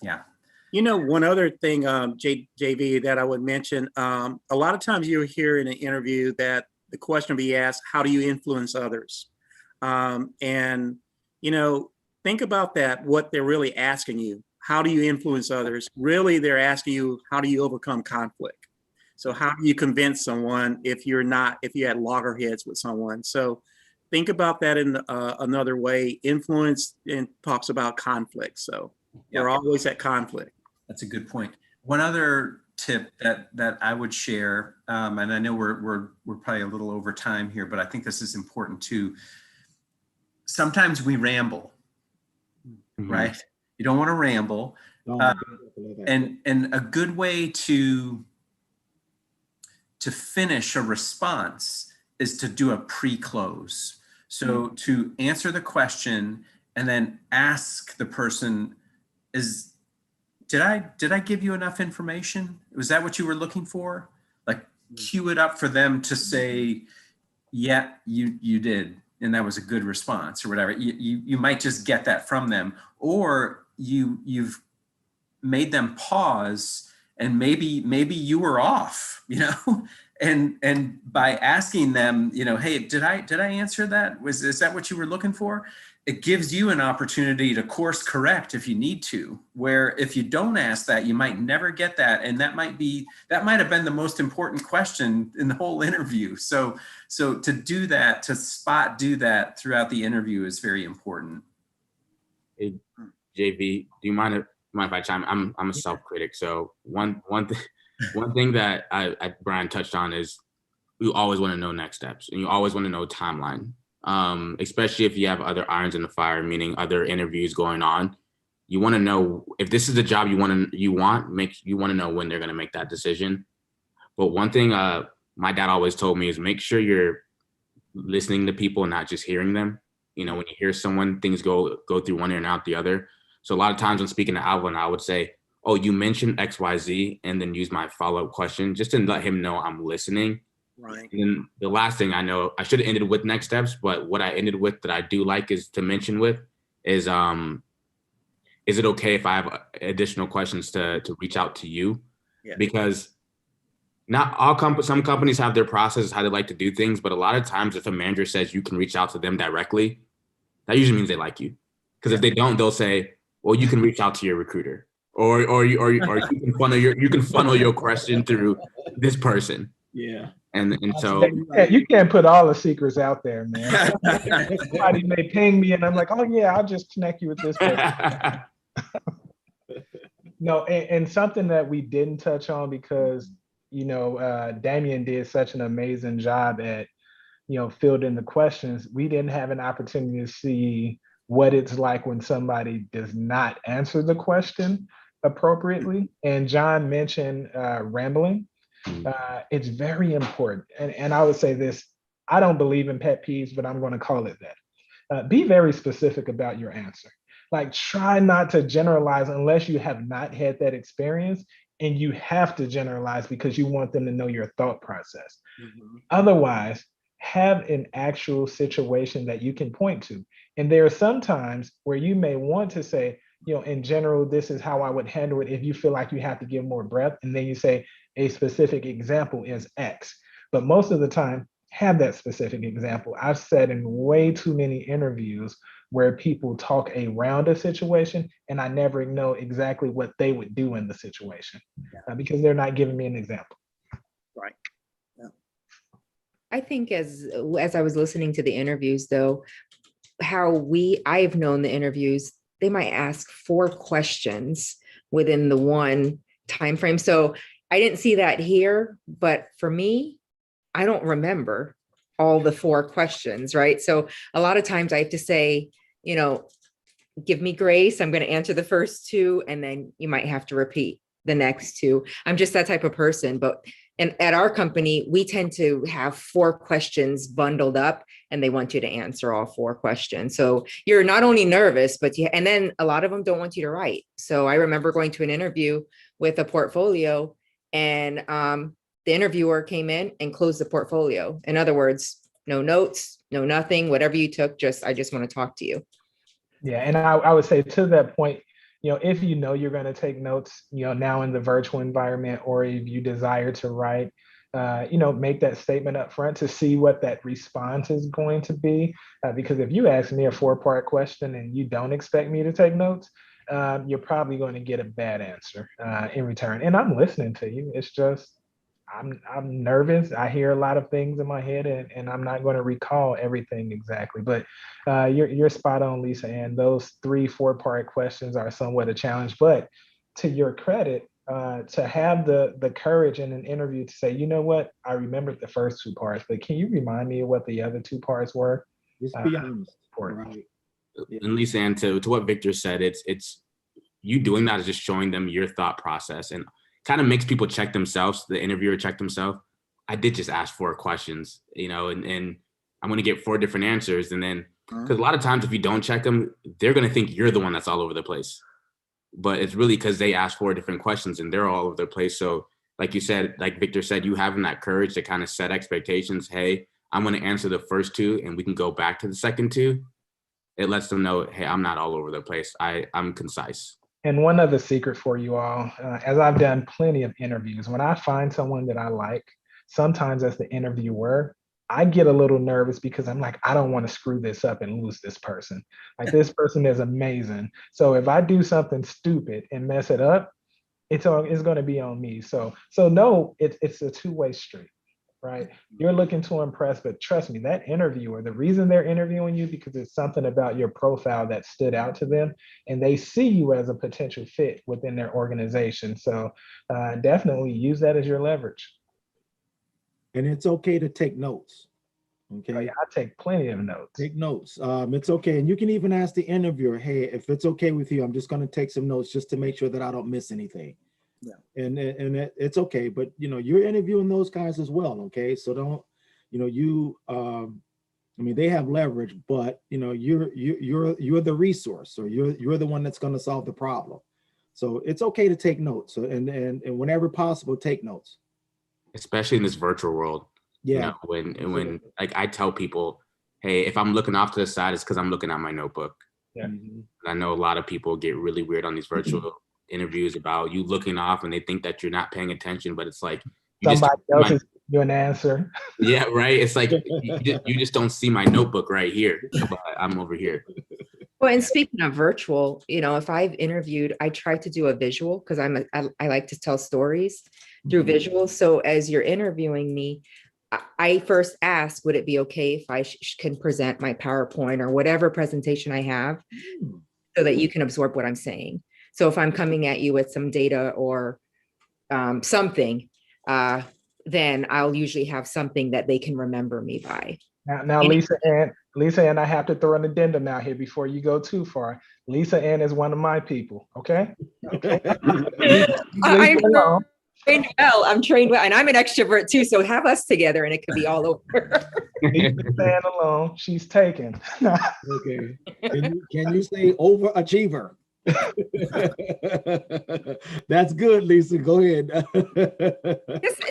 yeah. You know, one other thing, JV, that I would mention, a lot of times you'll hear in an interview that the question will be asked, how do you influence others? And, you know, think about that, what they're really asking you. How do you influence others? Really, they're asking you, how do you overcome conflict? So how do you convince someone if you had loggerheads with someone? So think about that in another way. Influence and talks about conflict. So we're always at conflict. That's a good point. One other tip that I would share, and I know we're probably a little over time here, but I think this is important too. Sometimes we ramble, right? You don't want to ramble. And a good way to finish a response is to do a pre-close. So to answer the question and then ask the person, did I give you enough information? Was that what you were looking for? Like cue it up for them to say, yeah, you did. And that was a good response or whatever. You might just get that from them, or you've made them pause and maybe you were off, you know, and by asking them, you know, hey, did I answer that? Is that what you were looking for? It gives you an opportunity to course correct if you need to, where if you don't ask that, you might never get that. And that might have been the most important question in the whole interview. So to do that, to do that throughout the interview is very important. Hey, JV, do you mind if I chime in? I'm a self-critic. So one thing that Brian touched on is you always want to know next steps, and you always want to know timeline. Especially if you have other irons in the fire, meaning other interviews going on. You want to know if this is the job you want to know when they're going to make that decision. But one thing my dad always told me is make sure you're listening to people and not just hearing them. You know, when you hear someone, things go through one ear and out the other. So a lot of times when speaking to Alvin, I would say, oh, you mentioned XYZ, and then use my follow-up question just to let him know I'm listening. Right. And then the last thing, I know I should have ended with next steps, but what I ended with that I do like is to mention with is it okay if I have additional questions to reach out to you? Yeah. Because not all some companies have their processes, how they like to do things, but a lot of times if a manager says you can reach out to them directly, that usually means they like you. Because if they don't, they'll say, well, you can reach out to your recruiter, or you can funnel your question through this person. Yeah. And so you can't put all the secrets out there, man. Somebody may ping me and I'm like, oh yeah, I'll just connect you with this person. No, and something that we didn't touch on because, you know, Damien did such an amazing job at, you know, fielding the questions. We didn't have an opportunity to see what it's like when somebody does not answer the question appropriately. And John mentioned rambling. It's very important. And I would say this, I don't believe in pet peeves, but I'm going to call it that. Be very specific about your answer. Like try not to generalize unless you have not had that experience, and you have to generalize because you want them to know your thought process. Mm-hmm. Otherwise, have an actual situation that you can point to. And there are some times where you may want to say, you know, in general, this is how I would handle it if you feel like you have to give more breadth. And then you say a specific example is X. But most of the time, have that specific example. I've said in way too many interviews where people talk around a situation and I never know exactly what they would do in the situation because they're not giving me an example. Right. Yeah. I think as I was listening to the interviews, though, I've known the interviews, they might ask 4 questions within the one time frame. So I didn't see that here, but for me, I don't remember all the 4 questions, right? So a lot of times I have to say, you know, give me grace. I'm going to answer the first 2, and then you might have to repeat the next 2. I'm just that type of person. And at our company, we tend to have 4 questions bundled up, and they want you to answer all 4 questions. So you're not only nervous, and then a lot of them don't want you to write. So I remember going to an interview with a portfolio, and the interviewer came in and closed the portfolio. In other words, no notes, no nothing, whatever you took, I just want to talk to you. Yeah, and I would say to that point, if you know you're going to take notes, now in the virtual environment, or if you desire to write, make that statement up front to see what that response is going to be. Because if you ask me a 4-part question and you don't expect me to take notes, you're probably going to get a bad answer in return. And I'm listening to you. It's just I'm nervous. I hear a lot of things in my head, and I'm not going to recall everything exactly. But you're spot on, Lisa. And those 3-4-part questions are somewhat a challenge. But to your credit, to have the courage in an interview to say, you know what, I remembered the first 2 parts, but can you remind me of what the other 2 parts were? Just be honest. Important. Right. And Lisa, and to what Victor said, it's you doing that is just showing them your thought process, and kind of makes people check themselves. The interviewer check themselves. I did just ask 4 questions, and I'm going to get 4 different answers. And then, because a lot of times if you don't check them, they're going to think you're the one that's all over the place. But it's really because they asked 4 different questions and they're all over the place. So like you said, like Victor said, you having that courage to kind of set expectations. Hey, I'm going to answer the first 2 and we can go back to the second 2. It lets them know, hey, I'm not all over the place. I'm concise. And one other secret for you all, as I've done plenty of interviews, when I find someone that I like, sometimes as the interviewer, I get a little nervous because I'm like, I don't want to screw this up and lose this person. Like, this person is amazing. So if I do something stupid and mess it up, it's going to be on me. So no, it's a 2-way street, right? You're looking to impress, but trust me, that interviewer, the reason they're interviewing you, because it's something about your profile that stood out to them, and they see you as a potential fit within their organization. So definitely use that as your leverage. And it's okay to take notes. Okay. Oh, yeah, I take plenty of notes. Take notes. It's okay. And you can even ask the interviewer, hey, if it's okay with you, I'm just going to take some notes just to make sure that I don't miss anything. Yeah. And it's okay. But, you're interviewing those guys as well. Okay. So don't, they have leverage, but, you're the resource, or you're the one that's going to solve the problem. So it's okay to take notes. So, and whenever possible, take notes. Especially in this virtual world. Yeah. When like I tell people, hey, if I'm looking off to the side, it's because I'm looking at my notebook. Yeah. I know a lot of people get really weird on these virtual interviews about you looking off, and they think that you're not paying attention, but it's like somebody else is giving you an answer. Yeah, right. It's like you just don't see my notebook right here, but I'm over here. Well, and speaking of virtual, if I've interviewed, I try to do a visual because I like to tell stories through visuals. So as you're interviewing me, I first ask, would it be okay if I can present my PowerPoint or whatever presentation I have so that you can absorb what I'm saying? So if I'm coming at you with some data or something, then I'll usually have something that they can remember me by. Now, Lisa Ann, I have to throw an addendum out here before you go too far. Lisa Ann is one of my people. Okay. I'm trained well, and I'm an extrovert too. So have us together, and it could be all over. Lisa Ann alone, she's taken. Okay. Can you say overachiever? That's good, Lisa. Go ahead.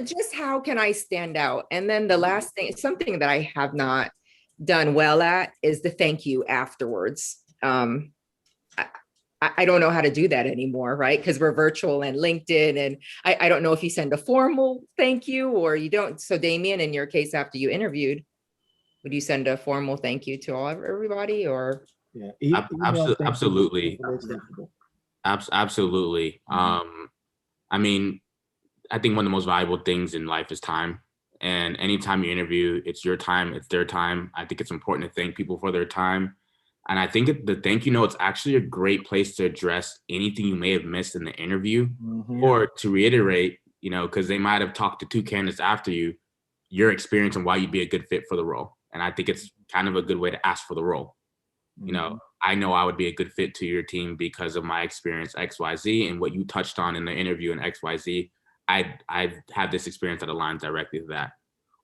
just how can I stand out? And then the last thing, something that I have not done well at, is the thank you afterwards. I don't know how to do that anymore, right? Because we're virtual and LinkedIn, and I don't know if you send a formal thank you or you don't. So Damien, in your case, after you interviewed, would you send a formal thank you to everybody, or? Yeah, absolutely. Absolutely. I mean, I think one of the most valuable things in life is time. And anytime you interview, it's your time, it's their time. I think it's important to thank people for their time. And I think the thank you note is actually a great place to address anything you may have missed in the interview, or to reiterate, because they might have talked to 2 candidates after you, your experience and why you'd be a good fit for the role. And I think it's kind of a good way to ask for the role. I know I would be a good fit to your team because of my experience XYZ, and what you touched on in the interview in XYZ. I've had this experience that aligns directly to that.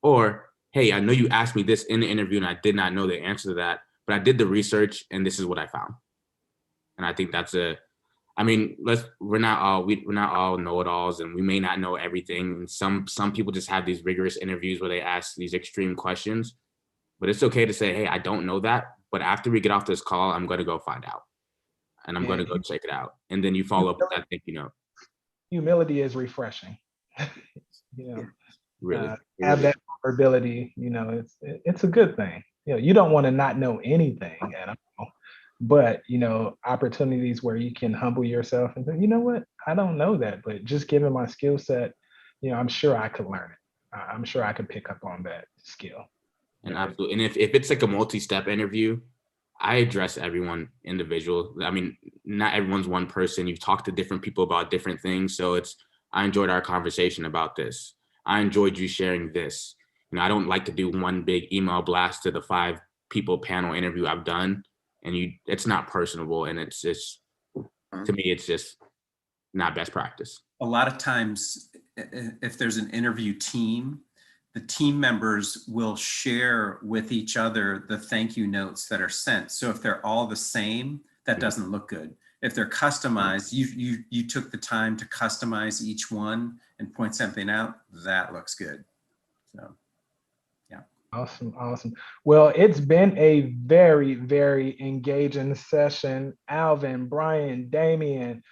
Or, hey, I know you asked me this in the interview and I did not know the answer to that, but I did the research and this is what I found. And I think that's we're not all know-it-alls, and we may not know everything. And some people just have these rigorous interviews where they ask these extreme questions, but it's okay to say, hey, I don't know that, but after we get off this call, I'm going to go find out, and I'm going to go check it out. And then you follow up with that thank you note. Humility is refreshing. You know, Really, have that vulnerability, you know, it's a good thing. You know, you don't want to not know anything at all, but you know, opportunities where you can humble yourself and say, you know what, I don't know that, but just given my skill set, you know, I'm sure I could learn it. I'm sure I could pick up on that skill. And absolutely. And if it's like a multi-step interview, I address everyone individual. I mean, not everyone's one person. You've talked to different people about different things. So I enjoyed our conversation about this. I enjoyed you sharing this. You know, I don't like to do one big email blast to the 5 people panel interview I've done. And it's not personable. And it's just, to me, it's just not best practice. A lot of times, if there's an interview team, the team members will share with each other the thank you notes that are sent. So if they're all the same, that doesn't look good. If they're customized, you took the time to customize each one and point something out, that looks good. So, yeah. Awesome. Well, it's been a very, very engaging session. Alvin, Brian, Damian,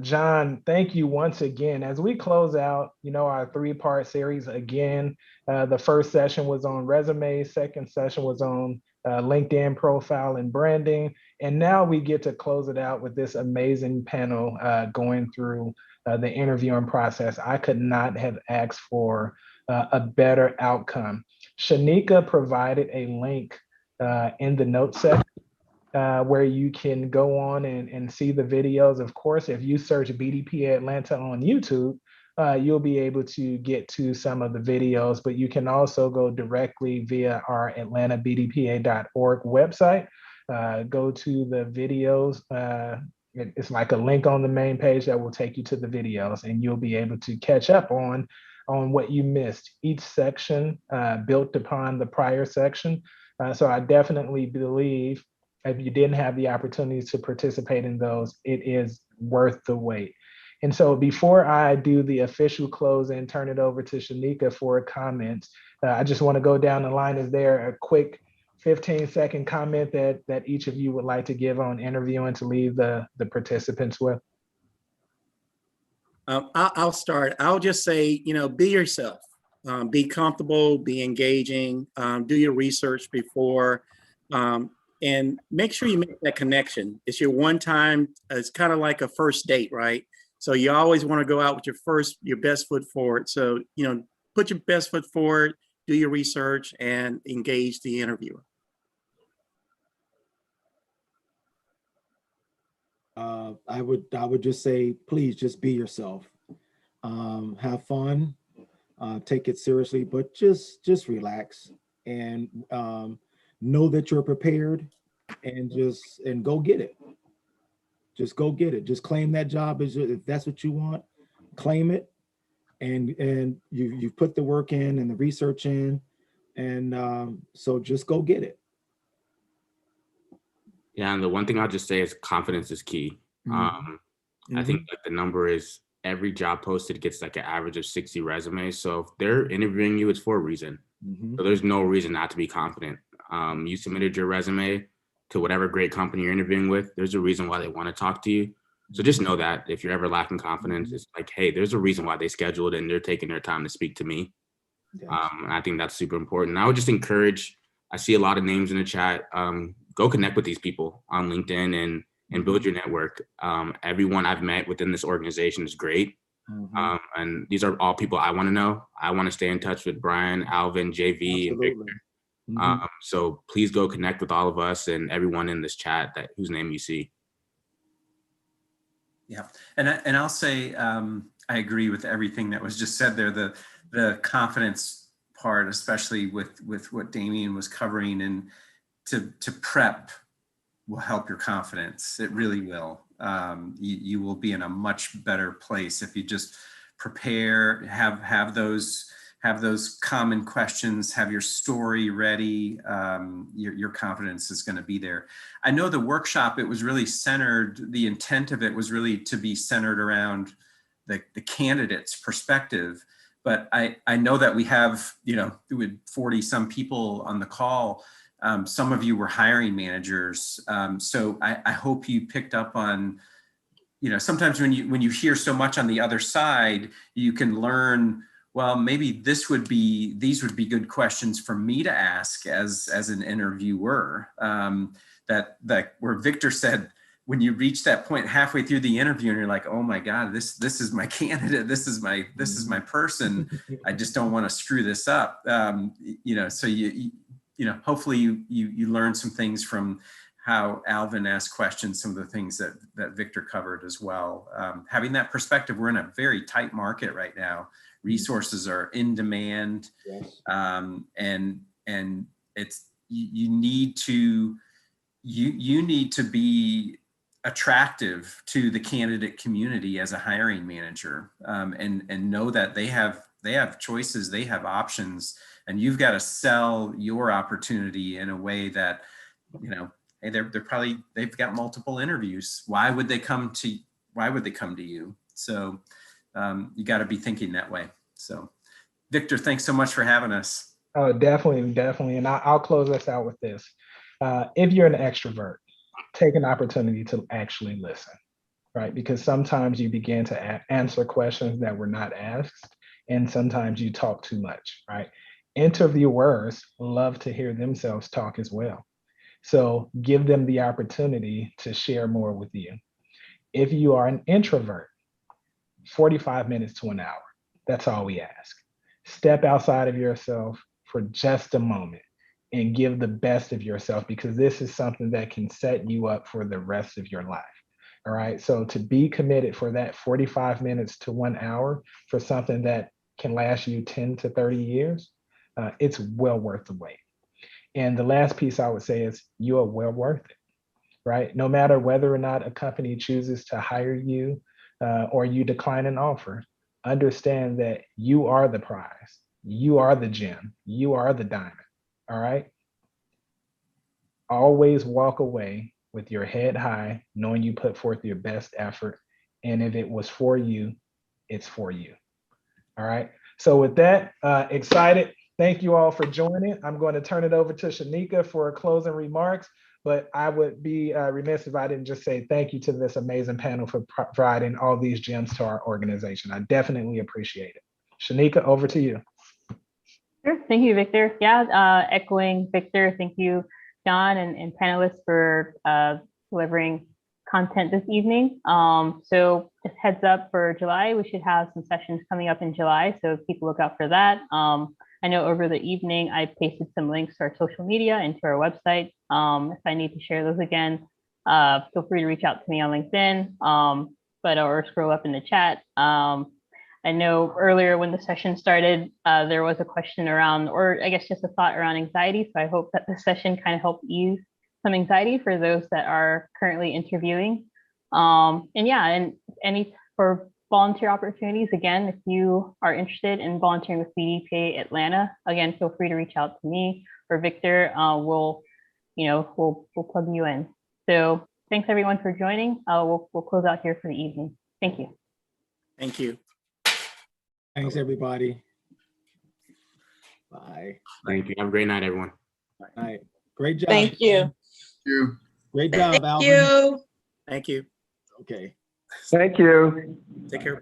John, thank you once again. As we close out, you know, our 3-part series again, the first session was on resumes, second session was on LinkedIn profile and branding. And now we get to close it out with this amazing panel going through the interviewing process. I could not have asked for a better outcome. Shanika provided a link in the notes section where you can go on and see the videos. Of course, if you search BDPA Atlanta on YouTube, you'll be able to get to some of the videos, but you can also go directly via our atlantabdpa.org website. Go to the videos. It's like a link on the main page that will take you to the videos, and you'll be able to catch up on what you missed. Each section built upon the prior section. So I definitely believe if you didn't have the opportunity to participate in those, it is worth the wait. And so before I do the official close and turn it over to Shanika for comments, I just want to go down the line. Is there a quick 15-second comment that each of you would like to give on interviewing to leave the participants with? I'll start. I'll just say, you know, be yourself, be comfortable, be engaging, do your research before, and make sure you make that connection. It's your one time, it's kind of like a first date, right? So you always want to go out with your best foot forward. So, you know, put your best foot forward, do your research, and engage the interviewer. I would just say, please just be yourself. Have fun, take it seriously, but just relax and know that you're prepared, and go get it. Just go get it. Just claim that job if that's what you want, claim it, and you've put the work in and the research in, and so just go get it. Yeah, and the one thing I'll just say is confidence is key. I think like the number is every job posted gets like an average of 60 resumes. So if they're interviewing you, it's for a reason. So there's no reason not to be confident. You submitted your resume to whatever great company you're interviewing with. There's a reason why they want to talk to you. So just know that if you're ever lacking confidence, it's like, hey, there's a reason why they scheduled and they're taking their time to speak to me. Yes. And I think that's super important. And I would just encourage, I see a lot of names in the chat. Go connect with these people on LinkedIn and build your network. Everyone I've met within this organization is great. And these are all people I want to know. I want to stay in touch with Brian, Alvin, JV, and Victor. So please go connect with all of us and everyone in this chat whose name you see. Yeah, and I'll say I agree with everything that was just said there. The confidence part, especially with what Damian was covering, and to prep will help your confidence. It really will. You will be in a much better place if you just prepare, have those common questions, have your story ready. Your confidence is going to be there. I know the workshop, it was really centered, the intent of it was really to be centered around the candidate's perspective. But I know that we have, with 40 some people on the call. Some of you were hiring managers. So I hope you picked up on, sometimes when you hear so much on the other side, you can learn, well, maybe these would be good questions for me to ask as an interviewer. That where Victor said, when you reach that point halfway through the interview and you're like, oh my God, this is my candidate, this is my person. I just don't want to screw this up. So hopefully you learn some things from how Alvin asked questions, some of the things that Victor covered as well. Having that perspective, we're in a very tight market right now. Resources are in demand. Yes. And it's, you need to be attractive to the candidate community as a hiring manager, and know that they have choices, they have options, and you've got to sell your opportunity in a way that, hey, they've got multiple interviews. Why would they come to you? So you got to be thinking that way. So Victor, thanks so much for having us. Oh, definitely. And I'll close us out with this. If you're an extrovert, take an opportunity to actually listen, right? Because sometimes you begin to answer questions that were not asked, and sometimes you talk too much, right? Interviewers love to hear themselves talk as well. So give them the opportunity to share more with you. If you are an introvert, 45 minutes to an hour, that's all we ask. Step outside of yourself for just a moment and give the best of yourself, because this is something that can set you up for the rest of your life. All right. So to be committed for that 45 minutes to 1 hour for something that can last you 10 to 30 years, it's well worth the wait. And the last piece I would say is you are well worth it, right? No matter whether or not a company chooses to hire you or you decline an offer, understand that you are the prize. You are the gem. You are the diamond. All right. Always walk away with your head high, knowing you put forth your best effort. And if it was for you, it's for you. All right. So with that, excited. Thank you all for joining. I'm going to turn it over to Shanika for closing remarks, but I would be remiss if I didn't just say thank you to this amazing panel for providing all these gems to our organization. I definitely appreciate it. Shanika, over to you. Sure. Thank you, Victor. Yeah, echoing Victor, thank you, John and panelists for delivering content this evening. So just heads up for July, we should have some sessions coming up in July, so keep a lookout for that. I know over the evening, I pasted some links to our social media and to our website. If I need to share those again, feel free to reach out to me on LinkedIn, or scroll up in the chat. I know earlier when the session started, there was a question around, or I guess just a thought around anxiety. So I hope that this session kind of helped ease some anxiety for those that are currently interviewing. And for volunteer opportunities, again, if you are interested in volunteering with BDPA Atlanta, again, feel free to reach out to me or Victor. We'll plug you in. So thanks everyone for joining. We'll close out here for the evening. Thank you. Thank you. Thanks, everybody. Bye. Thank you. Have a great night, everyone. All right. Great job. Thank you. Thank you. Great job, Thank Alvin. you. Thank you. Okay. Thank you. Take care.